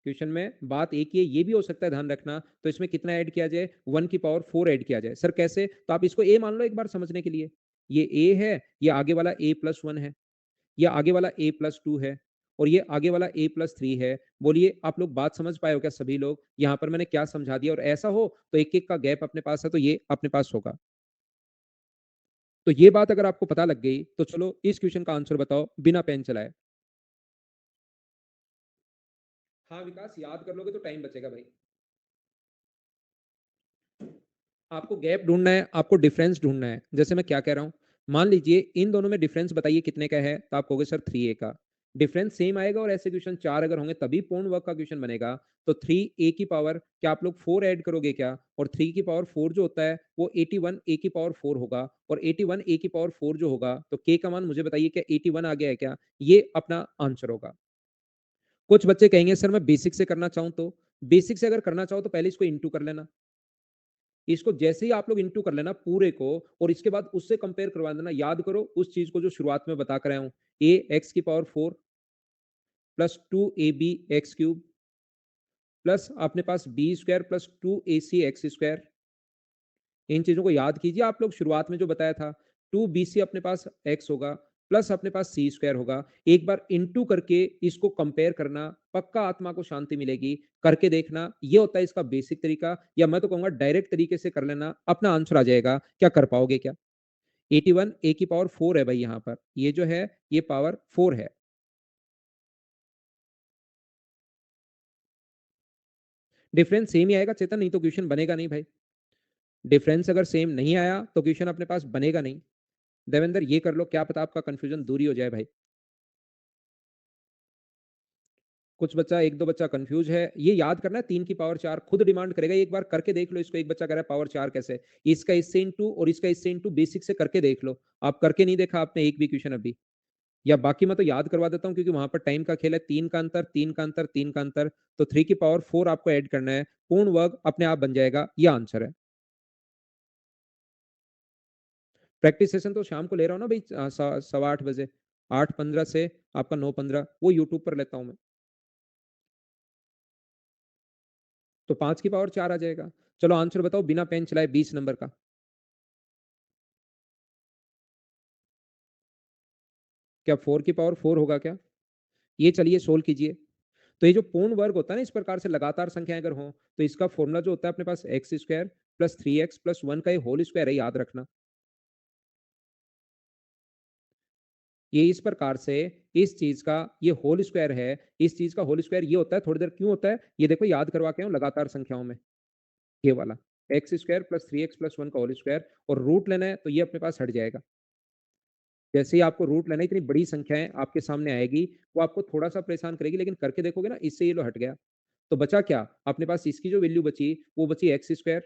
क्वेश्चन में बात एक ही है, ये भी हो सकता है, ध्यान रखना। तो इसमें कितना ऐड किया जाए? 1 की पावर 4 ऐड किया जाए। सर कैसे? तो आप इसको a मान लो एक बार समझने के लिए। ये a है, ये आगे वाला a प्लस 1 है, ये आगे वाला a प्लस 2 है और ये आगे वाला a प्लस 3 है। बोलिए आप लोग बात समझ पाए हो क्या सभी लोग? यहाँ पर मैंने क्या समझा दिया, और ऐसा हो तो एक-एक का गैप अपने पास है, तो ये अपने पास होगा। तो ये बात अगर आपको पता लग गई, तो चलो इस क्वेश्चन का आंसर बताओ बिना पेन चलाए। हाँ, विकास याद कर लोगे तो टाइम बचेगा भाई। आपको गैप ढूँढना है, आपको डिफरेंस ढूँढना है। जैसे मैं क्या कह रहा हूँ, मान लीजिए इन दोनों में डिफरेंस बताइए कितने का है, तो आप कहोगे सर 3a का। डिफरेंस सेम आएगा और ऐसे क्वेश्चन 4 अगर होंगे तभी पूर्ण वर्ग का क्वेश्चन बनेगा। तो 3a की पावर क्या आप लोग 4 ऐड करोगे क्या? और 3 की पावर 4 जो होता है वो 81 a की पावर 4 होगा, और 81 a की पावर 4 जो होगा, तो k का मान मुझे बताइए क्या 81 आ गया है क्या? ये अपना आंसर होगा। कुछ बच्चे कहेंगे सर मैं बेसिक से करना चाहूँ तो? बेसिक से अगर करना चाहो तो पहले इसको इंटू कर लेना। इसको जैसे ही आप लोग इंटू कर लेना पूरे को, और इसके बाद उससे कंपेयर करवा देना। याद करो उस चीज को जो शुरुआत में बता कर आया हूं, ए एक्स की power 4 plus 2ab X cube plus अपने पास B square plus 2ac X square. इन चीजों को याद कीजिए, आप लोग शुरुआत में जो बताया था। 2bc अपने पास x होगा प्लस अपने पास सी स्क्वायर होगा। एक बार इंटू करके इसको कंपेयर करना, पक्का आत्मा को शांति मिलेगी। करके देखना, ये होता है इसका बेसिक तरीका, या मैं तो कहूंगा डायरेक्ट तरीके से कर लेना, अपना आंसर आ जाएगा। क्या कर पाओगे क्या? 81 a की पावर 4 है भाई, यहाँ पर ये जो है ये पावर 4 है। डिफरेंस सेम ही आएगा चेतन, नहीं तो क्वेश्चन बनेगा नहीं भाई। डिफरेंस अगर सेम नहीं आया तो क्वेश्चन अपने पास बनेगा नहीं। देवेंद्र ये कर लो, क्या पता आपका कंफ्यूजन दूरी हो जाए भाई। कुछ बच्चा, एक दो बच्चा कंफ्यूज है। ये याद करना है 3 की पावर 4 खुद डिमांड करेगा, एक बार करके देख लो इसको। एक बच्चा कह रहा है पावर 4 कैसे? इसका इससे इंटू और इसका इससे इंटू बेसिक से करके देख लो। आप करके नहीं देखा आपने एक भी क्वेश्चन अभी? या बाकी मैं तो याद करवा देता हूँ क्योंकि वहां पर टाइम का खेल है। 3 का अंतर, 3 का अंतर, 3 का अंतर, तो 3 की पावर 4 आपको ऐड करना है, पूर्ण वर्ग अपने आप बन जाएगा। ये आंसर है। प्रैक्टिस सेशन तो शाम को ले रहा हूँ ना भाई, 8:15 बजे, 8:15 से आपका 9:15, वो यूट्यूब पर लेता हूँ मैं। तो 5 की पावर 4 आ जाएगा। चलो आंसर बताओ बिना पेन चलाए 20 नंबर का। क्या 4 की पावर 4 होगा क्या? ये चलिए सोल्व कीजिए। तो ये जो पूर्ण वर्ग होता है ना, इस प्रकार से लगातार संख्याएं अगर हो, तो इसका फॉर्मूला जो होता है अपने पास X square plus 3x plus 1 का ये होल स्क्वायर है, याद रखना। ये इस प्रकार से इस चीज का ये होल स्क्वायर है, इस चीज का होल स्क्वायर ये होता है। थोड़ी देर क्यों होता है ये देखो, याद करवा के हूं लगातार संख्याओं में। ये वाला x square plus 3x plus 1 का होल स्क्वायर, और रूट लेना है तो ये अपने पास हट जाएगा। जैसे ही आपको रूट लेना है, इतनी बड़ी संख्याएं आपके सामने आएगी, वो आपको थोड़ा सा परेशान करेगी, लेकिन करके देखोगे ना, इससे ये लो हट गया। तो बचा क्या? अपने पास इसकी जो वैल्यू बची, वो बची x square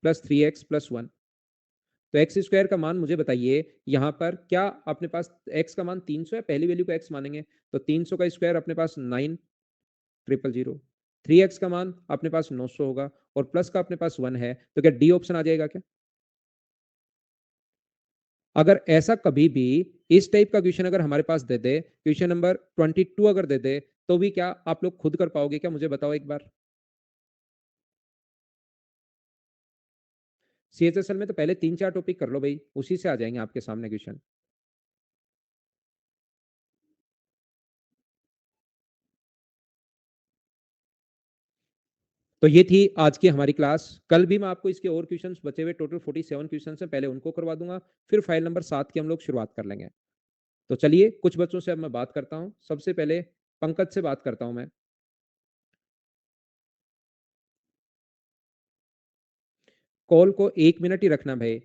plus 3x plus 1। तो एक्स स्क्वायर का मान मुझे बताइए, यहाँ पर क्या अपने पास एक्स का मान 300 है? पहली वैल्यू को एक्स मानेंगे, तो 300 का स्क्वायर अपने पास 9,000,000। 3x का मान अपने पास 900 होगा और प्लस का अपने पास 1 है, तो क्या डी ऑप्शन आ जाएगा क्या? अगर ऐसा कभी भी इस टाइप का क्वेश्चन अगर हमारे पास दे दे, क्वेश्चन नंबर 22 अगर दे दे, तो भी क्या आप लोग खुद कर पाओगे क्या? मुझे बताओ एक बार। सीएचएसएल में तो पहले 3-4 टॉपिक कर लो भाई, उसी से आ जाएंगे आपके सामने क्वेश्चन। तो ये थी आज की हमारी क्लास। कल भी मैं आपको इसके और क्वेश्चंस बचे हुए टोटल 47 क्वेश्चंस हैं, पहले उनको करवा दूंगा, फिर फाइल नंबर 7 की हम लोग शुरुआत कर लेंगे। तो चलिए कुछ बच्चों से अब मैं बात करता हूं। सबसे पहले पंकज से बात करता हूं मैं। कॉल को 1 मिनट ही रखना भाई।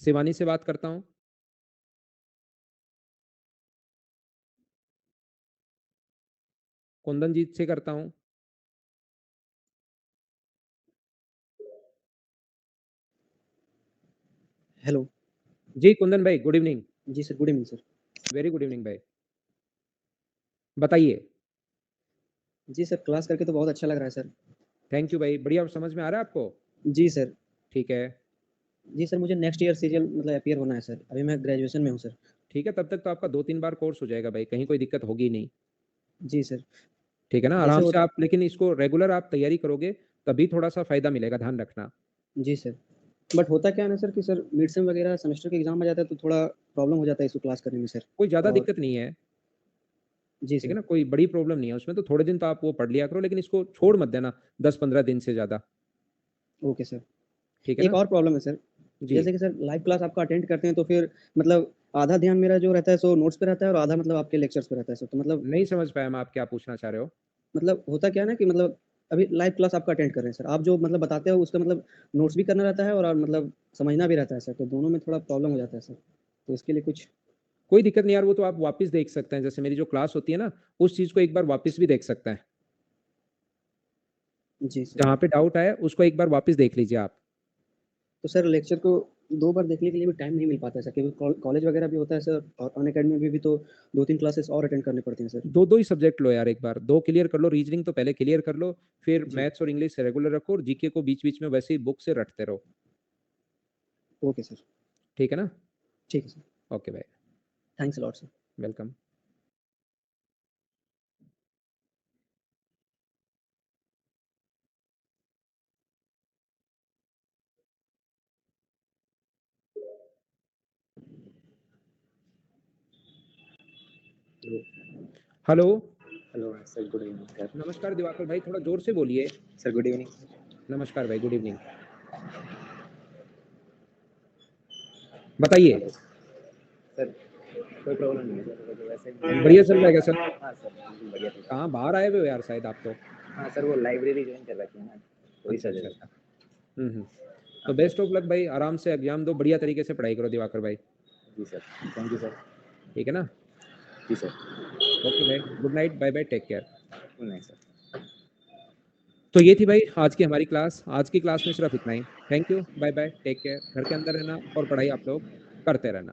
शिवानी से बात करता हूं। कुंदनजीत से करता हूं। हेलो। जी कुंदन भाई, गुड इवनिंग। जी sir, good evening sir. Very good evening भाई। बताइए। जी सर, क्लास करके तो बहुत अच्छा लग रहा है सर। थैंक यू भाई, बढ़िया समझ में आ रहा है आपको? जी सर। ठीक है। जी सर, मुझे नेक्स्ट ईयर सीरियल मतलब अपीयर होना है सर। अभी मैं ग्रेजुएशन में हूँ सर। ठीक है, तब तक तो आपका 2-3 बार कोर्स हो जाएगा भाई, कहीं कोई दिक्कत होगी नहीं। जी सर। ठीक है ना, जैसे आराम से होता आप, लेकिन इसको रेगुलर आप तैयारी करोगे तभी थोड़ा-सा फ़ायदा मिलेगा, ध्यान रखना। जी सर। बट होता क्या है ना सर कि सर मिड सेम वगैरह सेमेस्टर के एग्ज़ाम आ जाता है तो थोड़ा प्रॉब्लम हो जाता है इसको क्लास करने में सर। कोई ज़्यादा और दिक्कत नहीं है, जी ठीक है सर। ना? कोई बड़ी प्रॉब्लम नहीं है उसमें, तो थोड़े दिन तो आप वो पढ़ लिया करो, लेकिन इसको छोड़ मत देना 10-15 दिन से ज़्यादा, ओके सर। ठीक है एक ना? और प्रॉब्लम है सर, जी। जैसे कि सर लाइव क्लास आपका अटेंड करते हैं तो फिर मतलब आधा ध्यान मेरा जो रहता है सो नोट्स पे रहता है और आधा मतलब आपके लेक्चर्स पे रहता है सर। तो नहीं समझ पाया मैं, आप क्या पूछना चाह रहे हो? होता क्या है ना कि मतलब अभी लाइव क्लास आपका अटेंड कर रहे हैं सर। आप जो मतलब बताते हो उसका मतलब नोट्स भी करना रहता है और मतलब समझना भी रहता है सर। तो दोनों में थोड़ा प्रॉब्लम हो जाता है सर। तो इसके लिए कुछ कोई दिक्कत नहीं यार, वो तो आप वापस देख सकते हैं, जैसे मेरी जो क्लास होती है ना, उस चीज़ को एक बार वापस भी देख सकते हैं। जी सर। जहाँ पे डाउट आया, उसको एक बार वापस देख लीजिए आप। तो सर लेक्चर को 2 बार देखने के लिए भी टाइम नहीं मिल पाता है सर, क्योंकि कॉलेज वगैरह भी होता है सर और अनअकैडमी में भी तो 2-3 क्लासेस और अटेंड करने पड़ते हैं सर। 2-2 ही सब्जेक्ट लो यार एक बार, 2 क्लियर कर लो, रीजनिंग तो पहले क्लियर कर लो, फिर जी। मैथ्स और इंग्लिश रेगुलर रखो और जीके को बीच-बीच में वैसे ही बुक से रटते रहो। Okay sir. ठीक है ना? ठीक है sir. Okay bye, thanks a lot sir. Welcome. Hello, hello sir, good evening sir. नमस्कार दिवाकर भाई, थोड़ा ज़ोर से बोलिए। Sir good evening. नमस्कार भाई, गुड इवनिंग। बताइए। हेलो सर, कोई प्रॉब्लम नहीं है सर, तो वैसे बढ़िया चल रहा है क्या सर? हाँ सर, बिल्कुल बढ़िया चल रहा कहाँ बाहर आए हुए हो यार शायद आप तो? है। हाँ सर, वो लाइब्रेरी ज्वाइन कर रखी है ना, तो इस अच्छा, वजह अच्छा, से। अच्छा। हुँ। तो हाँ बेस्ट सर। ऑफ लक भाई, आराम से एग्ज़ाम दो, बढ़िया तरीके से पढ़ाई करो दिवाकर भाई, जी सर, थैंक यू सर। ठीक है ना? जी सर, ओके भाई, good night, bye bye, take care. Good night sir. तो ये थी भाई आज की हमारी क्लास। आज की क्लास में सिर्फ इतना ही। Thank you, bye bye, take care. घर के अंदर रहना और पढ़ाई आप लोग करते रहना।